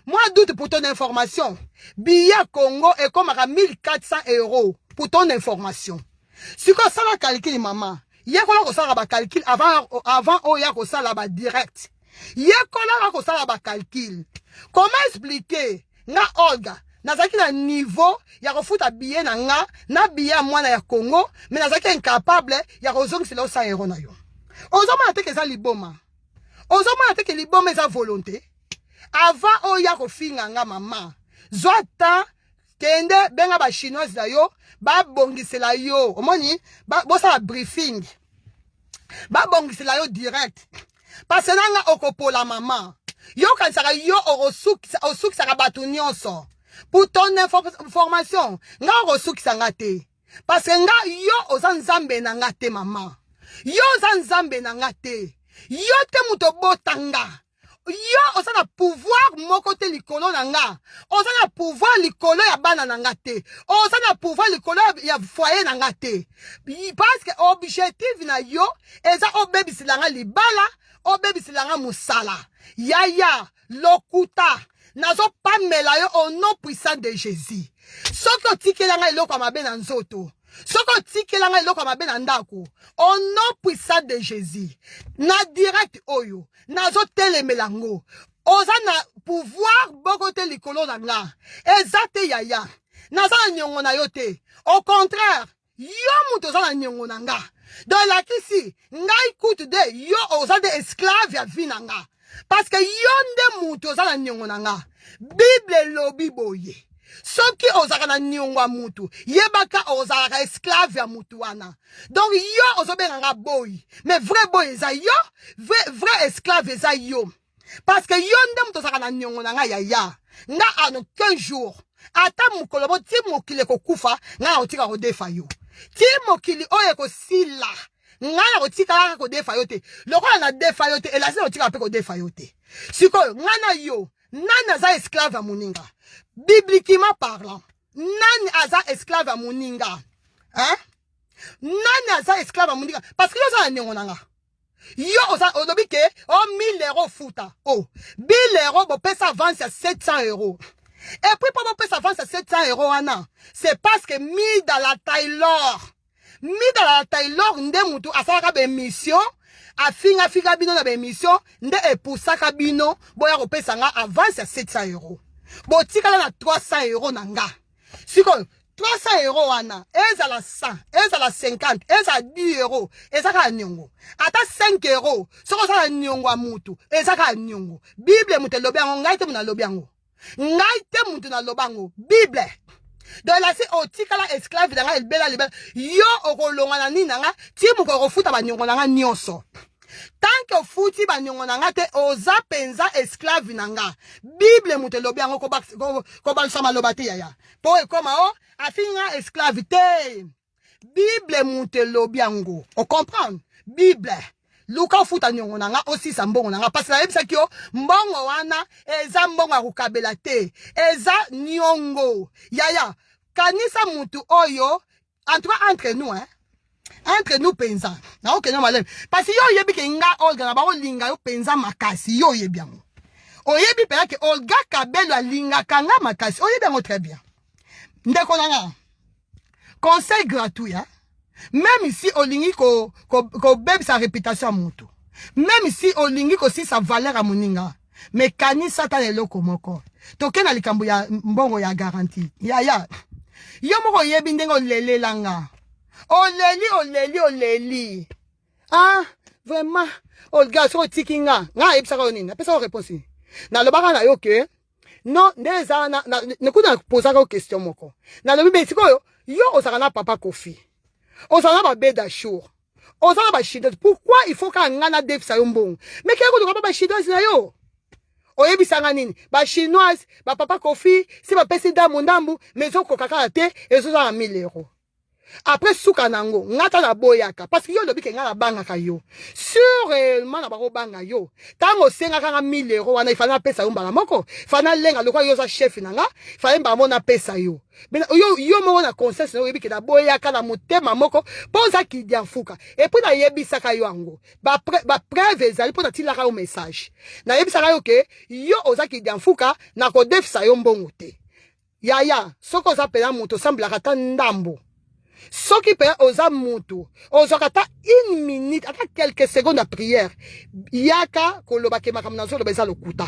Mois d'août pour ton information. Billet à Congo est comme à 1400 euros pour ton information. Sikoyo, ça va calculer maman. Y'a qu'on a ça va calcul avant oh y'a qu'on ça là-bas direct. Y'a qu'on a ça là-bas calcul. Comment expliquer? Na Olga. Nazaki na niveau ya kofuta billet na nga na billet à moi na ya Congo mais nazaki incapable ya kozongi sila 100 euros na yo. Ozoma na teke za liboma. Ozoma na teke liboma eza volonté. Avant o ya kofinga nga mama. Zota kende benga ba chinoise na yo ba bongisela yo. Omoni bosa la briefing. Ba bongisela yo direct. Parce que nga okopola mama. Yo kansaka yo osuki saka batu nyonso. Pour ton information, nga osuki sanga te. Parce que nga yo ozan nzambe na nga te mama. Yo ozan nzambe na nga te. Yo te muto botanga. Yo ozana pouvoir moko te likolo na nga. Ozana pouvoir likolo ya bana na nga te. Ozana pouvoir likolo ya foyer na nga te. Parce que objectif na yo eza obebisila nga libala, obebisila nga musala. Yaya lokuta. Nazo pamela yo au nom puissant de Jésus. Soko tikela nga iloko mabe na nzoto. Soko tikela nga iloko mabe na ndako. Au nom puissant de Jésus. Na direct oyo. Nazo telemelango. Oza na pouvoir bokote likolo na nga. Ezate yaya. Naza na nyongo na yo te. Au contraire, yo muto za na nyongo na nga. Dans la kisi, nga ikutu de yo oza de esclave ya vi na nga. Parce que yonde mutu oza na nyongo na nga. Bible lobi boye. Soki ozaka na nyongo ya mutu. Yebaka ozaka esclave ya mutu wana. Donc yo ozobenga nga boy. Mais vrai boy eza yo. Vrai esclave eza yo. Parce que yonde mutu ozaka na nyongo na nga yaya. Nga ano 15 jours. Ata mukolobo ti mokili kokufa. Nga otika kodefa yo. Ti mokili oye kosila. Nga otika kodefa yo te. Lokola na defa yo te. Elasi otika pe kodefa yo te. Sikoyo nga na yo. Nani aza esclave à moninga? Bibliquement parlant, nani aza esclave à moninga? Hein? Nani aza esclave à moninga? Parce que yo za nyongo nanga. Yo, olobi ke, oh, 1000 euros futa. Oh, 1000 euros, bon, paye ça avance à 700 euros. Et puis, pour payer ça avance à 700 euros, c'est parce que mis dans la Taylor. Mis dans la Taylor, nde mutu, asaka be mission, afinga bino na be mission, nde epusaka bino, boya ko pesa nga avance à 700 euros. Bo, tika la na 300 euros nanga. Siko, 300 euros wana, ezala 100, ezala 50, ezala 10 euros, ezaka nyongo. Ata 5 euros, soko sala nyongo a mutu, ezaka nyongo. Bible mute lobi yango, ngai te muna lobi yango. Ngai te mutu na lobango, Bible. Donc là c'est o tikala esclave danga elbela libela. Yo okolonga na nini nanga, ti muko kofuta ba nyongo nanga nyonso. Tant que futi ba nyongo nanga te oza penza esclave nanga. Bible mute lobi yango ko ba sama lobati yaya. Po e koma o afinga esclave te. Bible mute lobi yango. On comprend? Bible. Luka futa nyongo nanga aussi sa mbongo nanga parce que la yebisa kyo mbongo wana eza mbongo akukabela te eza nyongo yaya kanisa mutu oyo en tout cas entre nous penza na okenya malem parce que yo yebi ke nga Olga na ba olinga yo penza makasi yo yebi yango oyebi pela ke Olga Kabelo alinga kanga makasi oyebi yango très bien ndeko nanga conseil gratuit hein. Même ici, olingi ko bebe sa réputation à mutu. Même ici, olingi ko si sa valeur à moninga. Mais kanisa ta lelo komoko. Toke na likambo ya mbongo ya garantie. Ya. Yo moko yebi ndengo lele langa. Oleli. Ah, vraiment. Olga, so tikinga. Nga ebisa ko nini. Apesa ko réponse. Na lobaka na yo ke. Non, ndeza na kuda posa ko question moko. Na lobi betiko yo osaka na papa Kofi. On s'en va beda show. On s'en va chido. Pourquoi il faut qu'on ngana def sa yombong? Mais qu'est-ce que papa chinoise na yo? Oyebi sanga nini? Ba chinoise, ba papa Kofi, si ba pesi da mondambu, maison kokaka te, et so za 1000 euros. Après souka nango, ngata na boyaka parce que yo lobi ke ngala banga ka yo. Sur réellement na bako banga yo. Tango senga kanga 1000 euros wana ifana pesa yo mbala moko. Fana lenga lokwa yo za chef nanga, fana mba mona pesa yo. Bena yo mo na conscience no yebi ke na boyaka na motema moko, poza ki dianfuka. Et puis na yebisa ka yo ango. Ba preuve ezali po na tilaka yo message. Na yebisa ka yo ke yo oza ki dianfuka na ko def sa yo mbongo te. Yaya, soko za pela moto sembla kata ndambo. Ce qui peut osa mutu, osa kata 1 minute, ata quelques secondes de prière, yaka koloba ke makamnazo lobeza lokuta.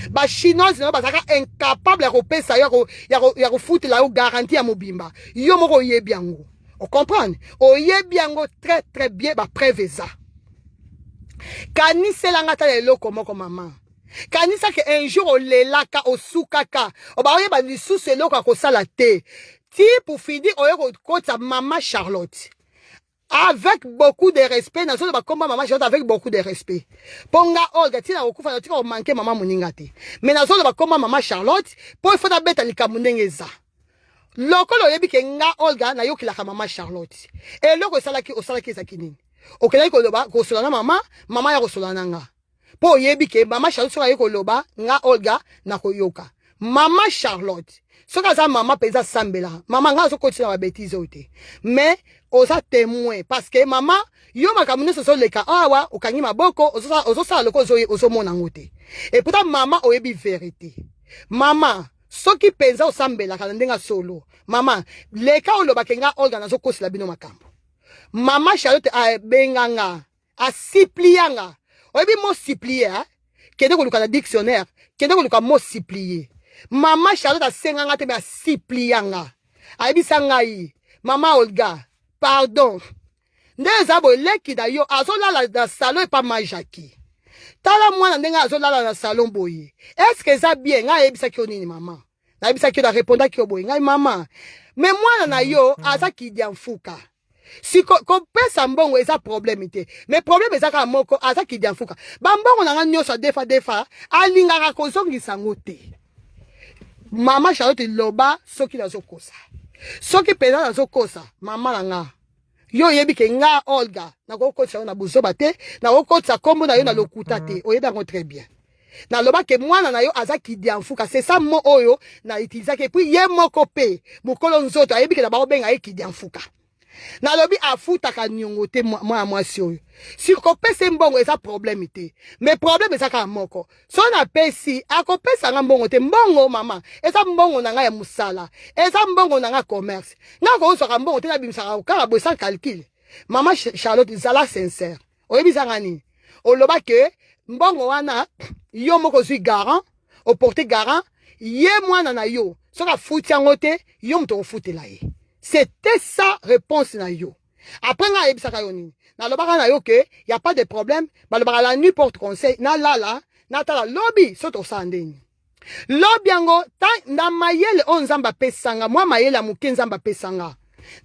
Ba chinoise no bazaka incapable ya kopesa ya ko foutre la garantie ya mobimba. Yo moko yebi yango. On comprend? O yebi yango très très bien ba preveza. Kanisa la ngata leloko moko mama. Kanisa ke un jour o lelaka o sukaka. O ba oyeba lisusu eloko ko sala te. Si pour finir, on a maman Charlotte. Avec beaucoup de respect, nous avons combat maman Charlotte avec beaucoup de respect. Ponga Olga, tina okufa, tina manqué maman Muningate. Mais nous avons combat maman Charlotte, pour il faut d'abord aller kamunengeza. Lokolo yebi ke nga Olga na yoki la maman Charlotte. Et loko salaki o salaki zakini. Okela ko loba ko solana mama ya ko solana nga. Po yebi ke maman Charlotte so ko loba nga Olga na ko yoka. Maman Charlotte. Ce que ça maman pesa sambela. Maman nga so continue la bêtise ote. Mais osa témoin parce que maman yo makamune so leka awa okangi maboko oso sa loko oso mona ngote. Et pourtant maman oyebi vérité. Maman ce qui pesa osambela kana ndenga solo. Maman leka oloba kenga Olga na so kosila bino makambo. Maman Charlotte a benganga a supplianga. Oyebi mo supplier kende ko luka na dictionnaire kende ko luka mo supplier. Maman Charlotte a senganga te a siplianga. Aibisa ngai. Maman Olga, pardon. Ndezabo leki da yo azola la salon et pas majaki. Tala mwana ndenga azola la salon boye. Est-ce que ça bien nga aibisa ki onini maman? Na aibisa ki da répondre ki boye ngai maman. Mais mwana na yo aza ki dianfuka. Si ko pesa mbongo eza problème te. Mais problème eza ka moko aza ki dianfuka. Ba mbongo na nga nyoso defa alinga ka kozongisa ngote. Maman Charlotte loba soki na zokosa. Soki pena na zokosa, maman langa. Yo yebi ke nga Olga, na kokosa na buzoba te, na kokosa kombo na yo na lokuta te. Oyeba ngo très bien. Na loba ke mwana na yo azaki dianfuka, c'est ça mo oyo na utiliser ke puis ye moko pe. Mukolo nzoto ayebi ke na ba obenga ye ki dianfuka. Na lobi afutaka nyongo te moi mwasi oyo. Si kopesa mbongo eza problème te. Mais problème eza ka moko. So na pesi akopesa nga mbongo te mbongo mama. Eza mbongo na nga ya musala. Eza mbongo na nga commerce. Nga ko so ka mbongo te na bimisa ka bo sans calcul. Mama Charlotte zala sincère. Oyebi ngani. Oloba ke mbongo wana yo moko zui garant, au porté garant, ye mwana na yo. So ka futi yango te, yo mto futela ye. C'était ça réponse na yo. Après nga yebisaka yo nini. Na lobaka na yo ke y a pas de problème, ba lobaka la nuit porte conseil na lala na tala lobby soto sandeni. Lobby yango ta na mayele on nzamba pesanga, moi mayele amuki nzamba pesanga.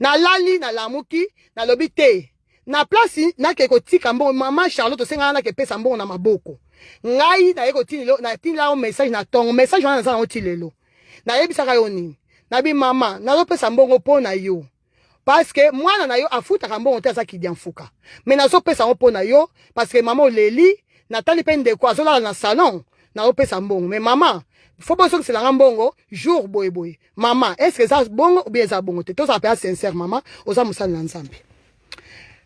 Na lali na lamuki na lobby te. Na place na ke kotika mbongo mama Charlotte senga na ke pesa mbongo na maboko. Ngai na yeko tini lo na tini la message na tongo message wana za otilelo. Na yebisaka yo nini. Nabi mama, nazo pesa mbongo po na yo. Parce que mwana na yo afuta mbongo te za kidi mfuka. Mais nazo pesa po na yo parce que maman oleli na tali pe ndeko azola na salon na pesa mbongo. Mais maman, faut pas que c'est la mbongo jour boy boy. Maman, est-ce que ça bongo ou bien ça bongo te? To ça peut sincère maman, oza musala na nzambe.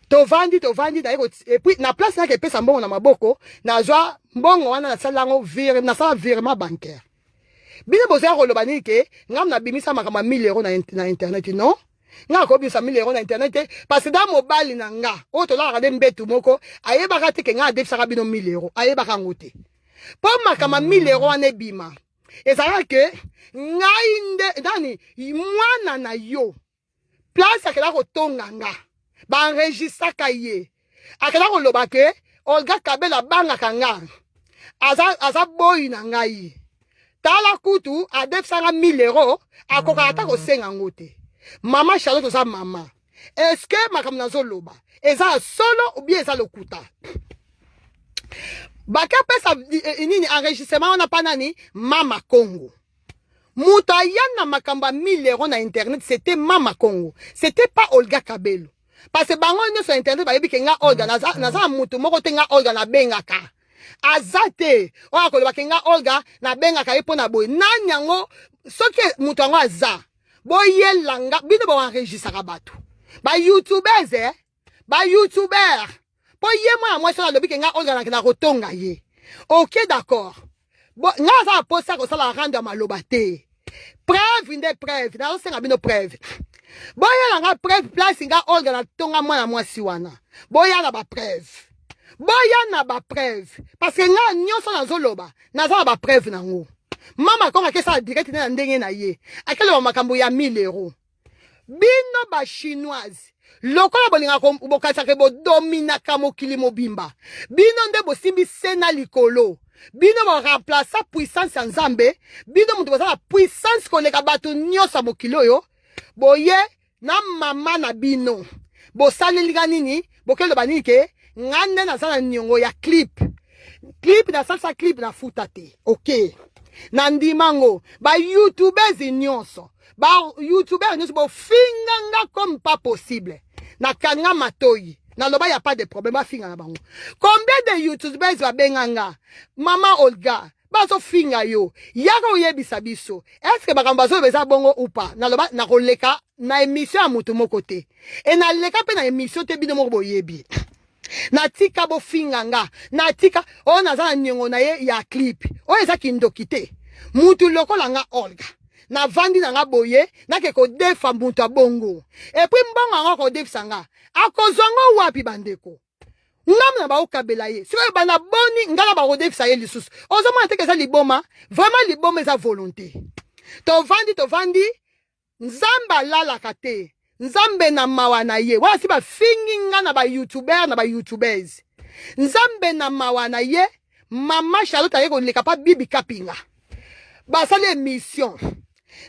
Tovandi na yeko et puis na place na ke pesa mbongo na maboko na zwa mbongo wana na salango vire na sala virement bancaire. Bino boza koloba nini ke ngam na bimisa makama 1000 euros na internet non nga ko bimisa 1000 euros na internet parce que dans mobile na nga o to la regarder mbetu moko ayebaka te ke nga defisaka bino 1000 euros ayebaka ngote po makama 1000 euros ane bima ezala ke ngai nde dani mwana na yo place akela ko tonga nga ba enregistraka ye akela ko loba ke Olga Kabela banga kanga aza boy na ngai tala kutu a defisanga 1000 euros akoka ata ko senga ngote mama Charlotte za mama est-ce que makamna nazo loba eza solo ou bien eza lokuta baka pesa nini enregistrement on a pas nani mama Congo muta yana makamba 1000 euros na internet c'était mama Congo c'était pas Olga Kabelo parce que bango nyo sur internet ba yebi ke nga Olga naza mutu moko te nga Olga na bengaka azate o akoloba kenga Olga na benga ka ipo na boy nanyango soki mutu ngo aza boyelanga bino bo enregistra bato ba youtubers ba youtuber po ye moi so lobi kenga Olga na kotonga ye OK d'accord bo nga za posa ko sala rendre maloba te preuve inde preuve na osenga bino preuve boyelanga preuve place nga Olga na tonga mwana mwasi wana boyala ba preuve boya na ba preuve parce que nga nyonso nazoloba naza ba preuve nango mama konga kesa direct na ndenge na ye akelo makambo ya 1000 euros bino ba chinoise lokola bolinga ko bokasa ke bo domina ka mokili mobimba bino nde bosimbi sena likolo bino bo remplacer puissance ya Nzambe bino mutu bazala puissance koleka bato nyonso mokili oyo boye na mama na bino bosaleli nini bokelo banini ke ngande na sala nyongo ya clip na salsa clip na futate OK na ndimango ba youtubers nyonso bo finganga comme pas possible na kanga matoyi na loba ya pas de problème ba finga na bango combien de youtubers ba benganga mama Olga bazo finga yo yaka oyebisa biso est-ce que bakamba zo beza bongo ou pas na loba na koleka na émission ya mutu moko te et na leka pe na émission te bino moko boyebi na tika bo finganga na tika o naza nyongo na ye ya clip o eza kindokite mutu lokola nga Olga na vandi na nga boye na ke ko defa mutu abongo et puis mbongo nga ko defisa nga akozongo wapi bandeko ngam na ba okabela ye siko bana boni ngala ba ko defisa ye lisusu ozo mona te ke za liboma vraiment liboma eza volonté to vandi nzamba lala kate Nzambe na mawa na ye wala si ba finginga na ba youtuber na ba youtubers Nzambe na mawa na ye mama Charlotte ayeko leka pa bibi kapinga basali émission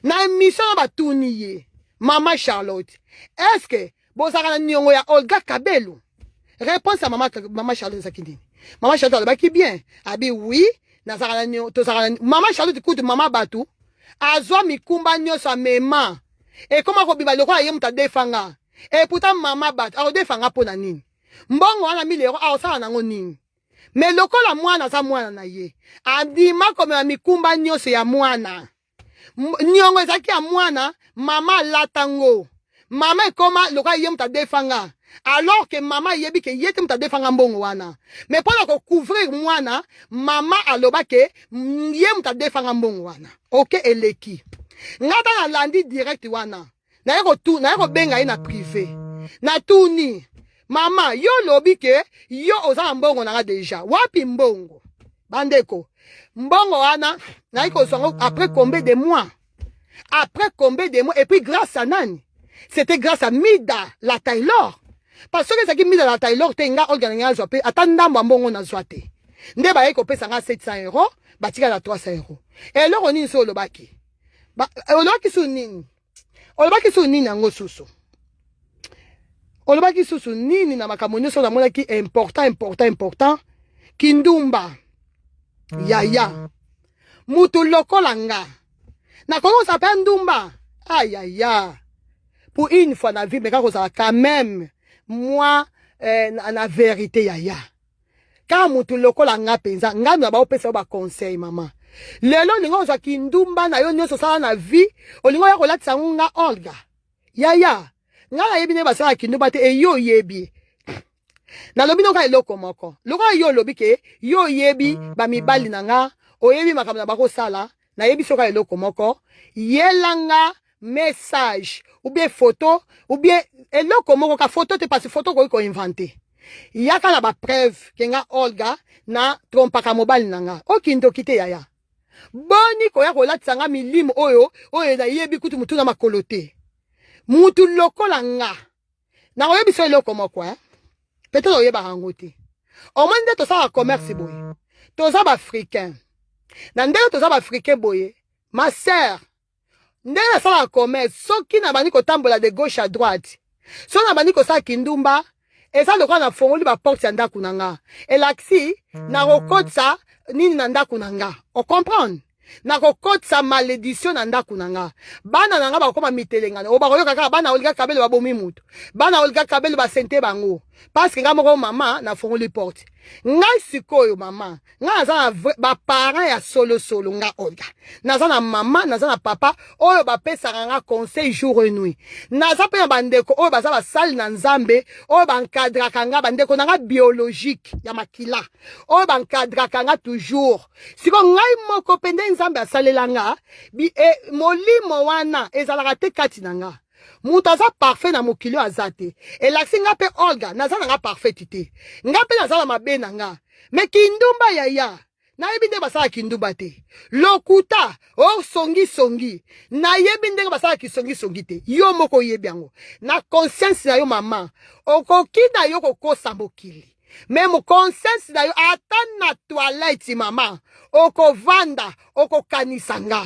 na émission ba tuni ye mama Charlotte est-ce que bozaka na nyongo ya Olga Kabelo réponse à mama Charlotte zakindini mama Charlotte ba ki bien abi oui na zaka na nyongo to zaka mama Charlotte écoute mama batu azwa mikumba nyoso mema et comment ko biba lokola ye muta defanga et pourtant mama bat a defanga pona nini mbongo wana 1000 euros a osala nango nini mais lokola mwana za mwana na ye andima comme ya mikumba nyonso ya mwana nyongo ezaki ya mwana mama latango Maman est comme loka yem ta défanga. Alors que maman yebi que yete ta défanga mbongo wana. Mais pour la couvrir mwana, maman aloba que yem ta défanga mbongo wana. OK eleki. Ngata na landi direct wana. Na yeko benga ina privé. Na tuni. Maman yo lobi que yo oza mbongo na déjà. Wapi mbongo? Bandeko. Mbongo wana na yeko songo après combien de mois? Après combien de mois? Et puis grâce à nani? C'était grâce à Mida la Taylor. Parce que c'est qui Mida la Taylor tenga organisé zope atanda mbongo na zoate. Nde ba yeko pesa nga 700 €, batika na 300 €. Et là on ni so lobaki. Ba olobaki su nini? Olobaki su nini ngo susu? Olobaki susu nini na makamoni so na mona ki important Kindumba. Yaya. Mutu lokola nga. Na comment ça s'appelle Ndumba? Aïe aïe aïe. Pour une fois dans la vie, mais quand même, moi, la vérité, yaya. Quand mutu lokola nga penza, nga na ba opesa ba conseil maman. Lelo ningo za kindumba na yo nyoso sala na vie, olingo ya kolatisa nga Olga. Yaya. Nga na yebi ne ba sala kindumba te e yo yebi. Na lobi no ka eloko moko. Loko yo lobi ke yo yebi ba mibali na nga, o yebi makamna ba ko sala, na yebi soka eloko moko, yelanga message ou bien photo ou bien eloko moko ka photo te passe photo ko inventé. Yaka na ba preuve ke nga Olga na trompa ka mobile nanga. Okindo kite yaya. Boni ko ya ko latisa nga milimo oyo na yebi kutu mutu na makolote. Mutu lokola nga. Na oyebi so eloko moko peut-être oyeba hangote. Au moins de to sa commerce boye. To sa ba africain. Na ndelo to sa ba africain boye. Ma sœur ndela sala commerce soki na bani ko tambola de gauche à droite. So na bani ko sa kindumba et ça le quoi na fongoli ba porte ya ndaku nanga. Elaksi na rokotsa nini na ndaku nanga. On comprend? Na kokotsa malédiction na ndaku nanga. Bana nanga ba koma mitelengana. O ba koyoka kaka bana olga kabelo ba bomi mutu. Bana olga kabelo ba sente bango. Parce que nga moko mama na fongoli porte. Ngai sikoyo mama. Nga za ba parents ya solo nga olga. Naza na mama, naza na papa, oyo ba pesa nga conseil jour et nuit. Naza pe bandeko oyo baza ba sali na nzambe, oyo ba encadra kanga bandeko nanga biologique ya makila. Oyo ba encadra kanga toujours. Siko ngai moko pende nzambe asalela nga, molimo wana ezalaka te kati na nga. Mutu aza parfait na mokili azate. Et laksi nga pe Olga, naza nga parfait te. Nga pe naza na mabe na nga. Me kindumba yaya. Na yebi nde basala kindumba te. Lokuta, songi. Na yebi nde basala songi te. Yo moko yebi yango. Na conscience na yo mama. Okoki na yo kokosa mokili. Même conscience na yo ata na toilette mama. Oko vanda, oko kanisanga.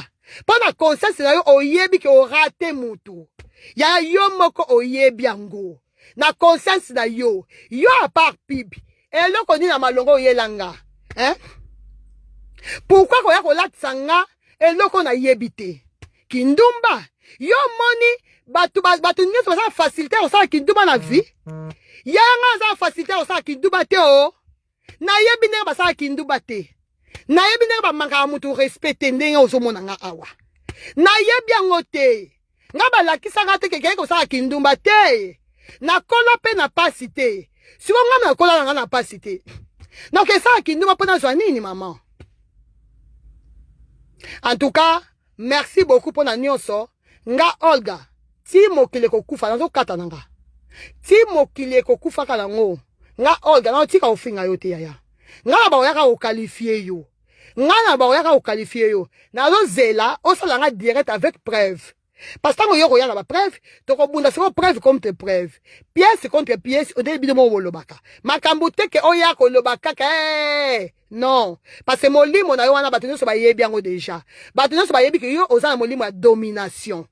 Pona conscience na yo oyebi ke orate mutu. Ya yo moko oyebi yango. Na conscience na yo. Yo a part pibi. Eloko ni na malongo yelanga. Pourquoi ko ya ko latsanga eloko na yebite? Kindumba. Yo moni batu nyeso basa facilité o sa kindumba na vie. Ya nga za facilité o sa kindumba te o. Na yebi ne basa kindumba te. Na yebi ne ba manga mutu respecte ndenge ozomona nga awa. Na yebi yango te. Nga balakisa nga te keke ko sa kindumba te. Na kola pe na pasi te. Si nga na kola nga na pasi te. Donc ça kindumba pona zwa nini maman? En tout cas, merci beaucoup pour la nyonso. Nga Olga, ti mokile kokufa nazo kata nanga. Ti mokile kokufa kala ngo. Nga Olga na tika ofinga yo te yaya. Nga ba oyaka o qualifier yo. Nga na ba oyaka o qualifier yo. Nazo zela osala nga direct avec preuve. Parce que yo koya na ba preuve, to ko bunda siko preuve contre preuve. Pièce contre pièce, o debi de mo wolobaka. Makambo te ke oya ko lobaka non, parce que molimo na yo wana batu nyonso ba yebi yango déjà. Batu nyonso ba yebi ke yo oza na molimo ya domination.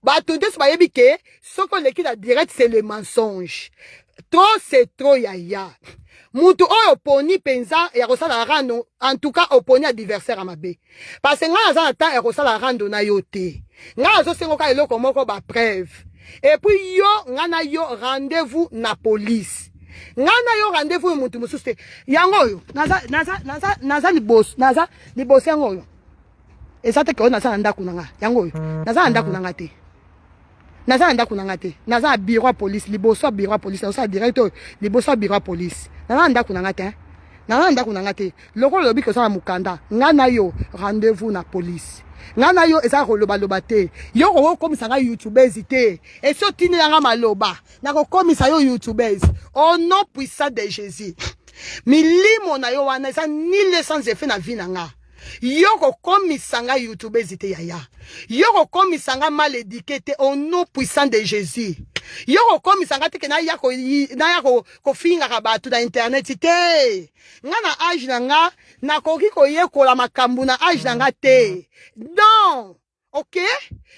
Batu nyonso ba yebi ke soko leki na direct c'est le mensonge. Trop c'est trop yaya. Mutu oyo poni penza ya kosala rando, en tout cas oponi adversaire à mabe. Parce que nga za ta ya kosala rando na yo te. Nga zo sengo ka eloko moko ba preuve. Et puis yo nga na yo rendez-vous na police. Nga na yo rendez-vous mutu mususte. Yango yo naza libos yango yo. Eza te ko naza ndako nanga. Yango yo naza ndako nanga te. naza anda kunanga te naza bureau à police liboso bureau à police naza directeur liboso bureau à police naza anda kunanga te naza anda kunanga te lokolo lobi ko sa mukanda ngana yo rendez-vous na police ngana yo eza ko loba te yo ko komisa nga youtubers te et so tini nga maloba na ko komisa yo youtubers au nom puissant de Jésus milimo na yo wana eza nil sans effet na vie na nga Yoko komi sanga YouTube zite yaya. Yoko komi sanga mal éduqué au nom puissant de Jésus. Yoko komi sanga te na yako ko finga kabatu na internet te. Nga na age na nga na koki ko yekola makambu na age na nga te. Non. OK?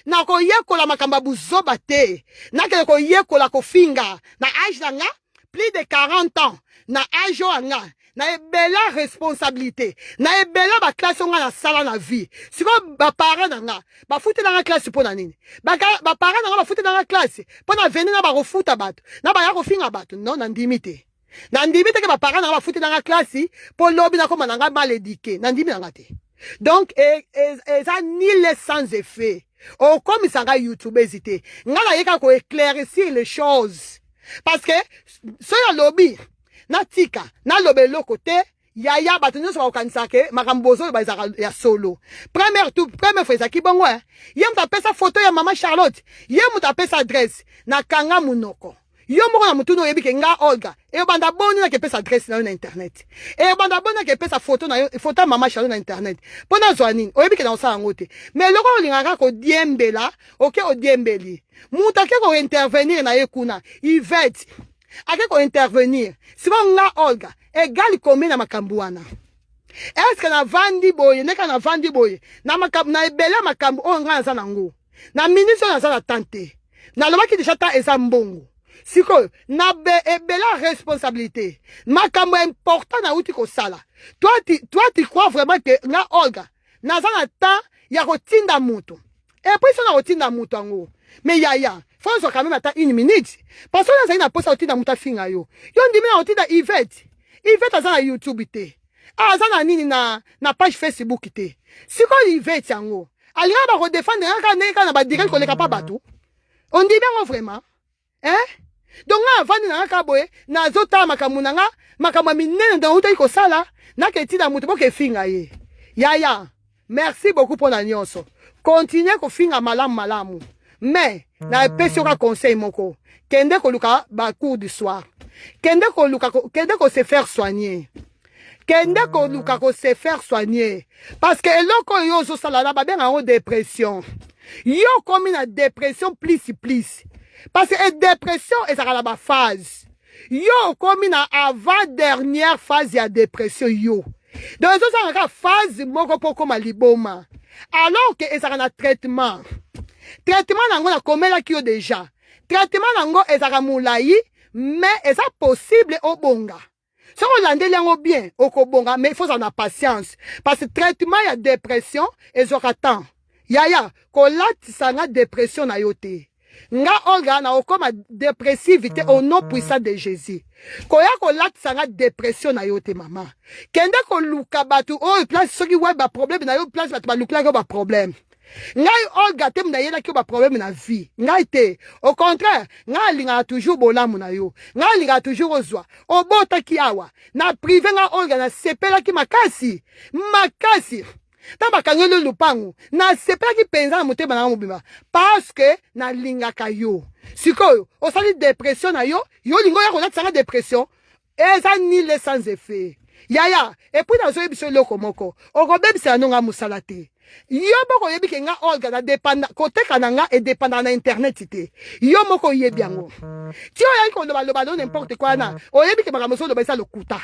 Na ko yekola makamba buzoba te. Na ke ko yekola ko finga na age na nga plus de 40 ans. Na age nga na ebela responsabilité na ebela ba classe nga na sala na vie siko ba parents nga ba futa na classe pona nini ba parents nga ba futa na classe pona venir na ba refuta bato na ba ya ko finga bato non na ndimité ke ba parents nga ba futa na classe po lobi na koma nga mal éduqué na ndimi nga te donc ça ni les sans effet au comme ça nga YouTube hésité nga na yeka ko éclaircir les choses parce que so ya lobby na tika na lobelo côté yaya batunyo so kanisa ke makambozo ba ya solo première fois ça ki bongo yem ta pesa photo ya mama Charlotte yem ta pesa adresse na kanga munoko yo moko na mutuno yebi ke nga Olga e banda boni na ke pesa adresse na internet e banda boni na ke pesa photo na photo ya mama Charlotte na internet pona zwanini oyebi ke na osala ngote mais loko lingaka ko diembela OK o diembeli muta ke ko intervenir na yekuna Yvette ake ko intervenir siko nga Olga egali combien na makambu wana est-ce que na vandi boye neka na vandi boye na makambu na ebela makambu o nga za nango na ministre na za na tante na lobaki déjà ta eza mbongo siko na ebela responsabilité makambu important na uti ko sala toi tu crois vraiment que nga Olga na za na temps ya ko tinda mutu et puis so na ko tinda mutu ngo mais yaya faut quand même attendre 1 minute parce que là ça ina posa otinda muta finga yo ndimi na otinda Yvette aza na YouTube te aza na nini na page Facebook te siko Yvette yango alinga ba ko défendre neka na ba direct ko leka pa bato on dit bien vraiment hein donc avant na ka boye na zota makamu na nga makamu minene dans uta ko sala na ke tinda mutu bo ke finga ye yaya merci beaucoup pour la nyonso continuez ko finga malamu mais na pesi ka conseil moko kende ko luka ba cours du soir kende ko se faire soigner kende ko luka ko se faire soigner parce que eloko yo zo sala na ba benga en dépression yo komi na dépression plus parce que dépression est à la phase yo komi na avant dernière phase ya dépression yo donc zo sala phase moko poko maliboma alors que ezaka na traitement nango na komela kio déjà traitement nango ezaka mulai mais eza possible obonga so ko landeli yango bien okobonga mais il faut en avoir patience parce que traitement ya dépression ezoka temps yaya ko latisa nga dépression na yote nga Olga na okoma dépressivité au nom puissant de Jésus koya ko latisa nga dépression na yote mama kende ko luka batu o place soki wa ba problème na yo place batu ba lukla ko ba problème ngai Olga te mna yela ki ba problème na vie ngai te au contraire ngai linga toujours bolamu na yo ngai linga toujours ozwa obota ki awa na privé nga Olga na sepela ki makasi tamba kangelo lupangu na sepela ki penza na motema na mobimba parce que na linga ka yo sikoyo osali dépression na yo lingo ya ko latisa dépression eza ni les sans effet yaya et puis na zo ebiso loko moko okobebisa nonga musala te yo boko yebi ke nga Olga na dépendant koteka na nga et dépendant na internet te yo moko yebi yango ti oya ko loba n'importe quoi na oyebi ke makambo so loba isa lokuta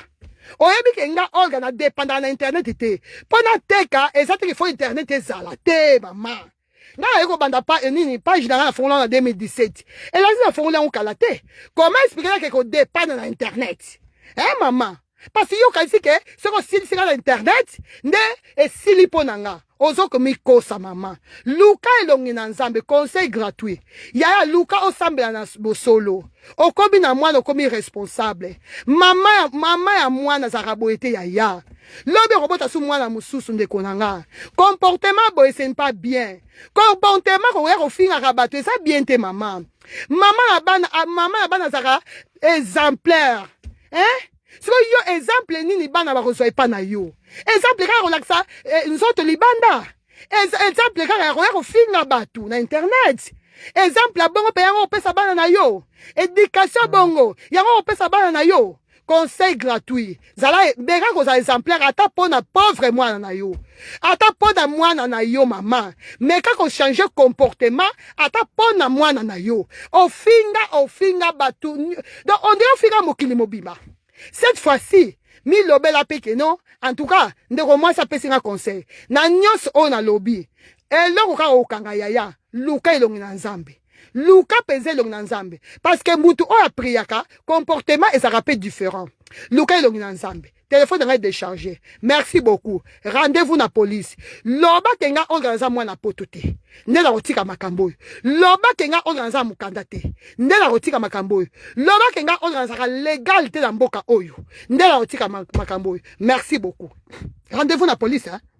oyebi ke nga Olga na dépendant na internet te pona teka ezate ke fo internet ezala te mama nga yeko banda pa nini page na fongola na 2017 et là na fongola on kala te comment expliquer que ko dépendre na internet hein mama parce que yo kasi ke soko sili na internet nde esili ponanga ozo komi kosa mama luka elongi na nzambe conseil gratuit yaya luka osambela na bosolo okomi na mwana okomi responsable mama ya mwana azalaka boye te yaya lobi okobota su mwana mosusu ndeko na nga comportement boye ce n'est pas bien comportement kokoya kofingaka bato eza bien te mama mama ya bana azalaka exemplaire siko yo exemple nini bana bakozwa epa na yo exemple kaka kolakisa nzoto libanda exemple kaka ya koya kofinga bato na internet exemple ya bongo mpe yango opesa bana na yo éducation bongo yango opesa bana na yo conseil gratuit zala beka kozala exemplaire ata mpo na pauvre mwana na yo ata mpo na mwana na yo mama meka kochange comportement ata mpo na mwana na yo ofinga bato donc on dirait ofinga mokili mobimba. Cette fois-ci, mi lobela peke non, en tout cas, ndeko mwasi apesi nga conseil. Na nyonso o na lobi. Eloko kaka okanga yaya, luka elongi na nzambe. Luka peze elongi na nzambe. Parce que mutu oyo apriaka, comportement ezalaka pe différent. Luka elongi na nzambe. Téléphone est déchargé. Merci beaucoup. Rendez-vous na police. Loba kenga organisa mwana poto te. Ndela rotika makambo. Loba kenga organisa mukanda te. Ndela rotika makambo. Loba kenga organisa légalité na mboka oyo. Ndela rotika makambo. Merci beaucoup. Rendez-vous na police hein.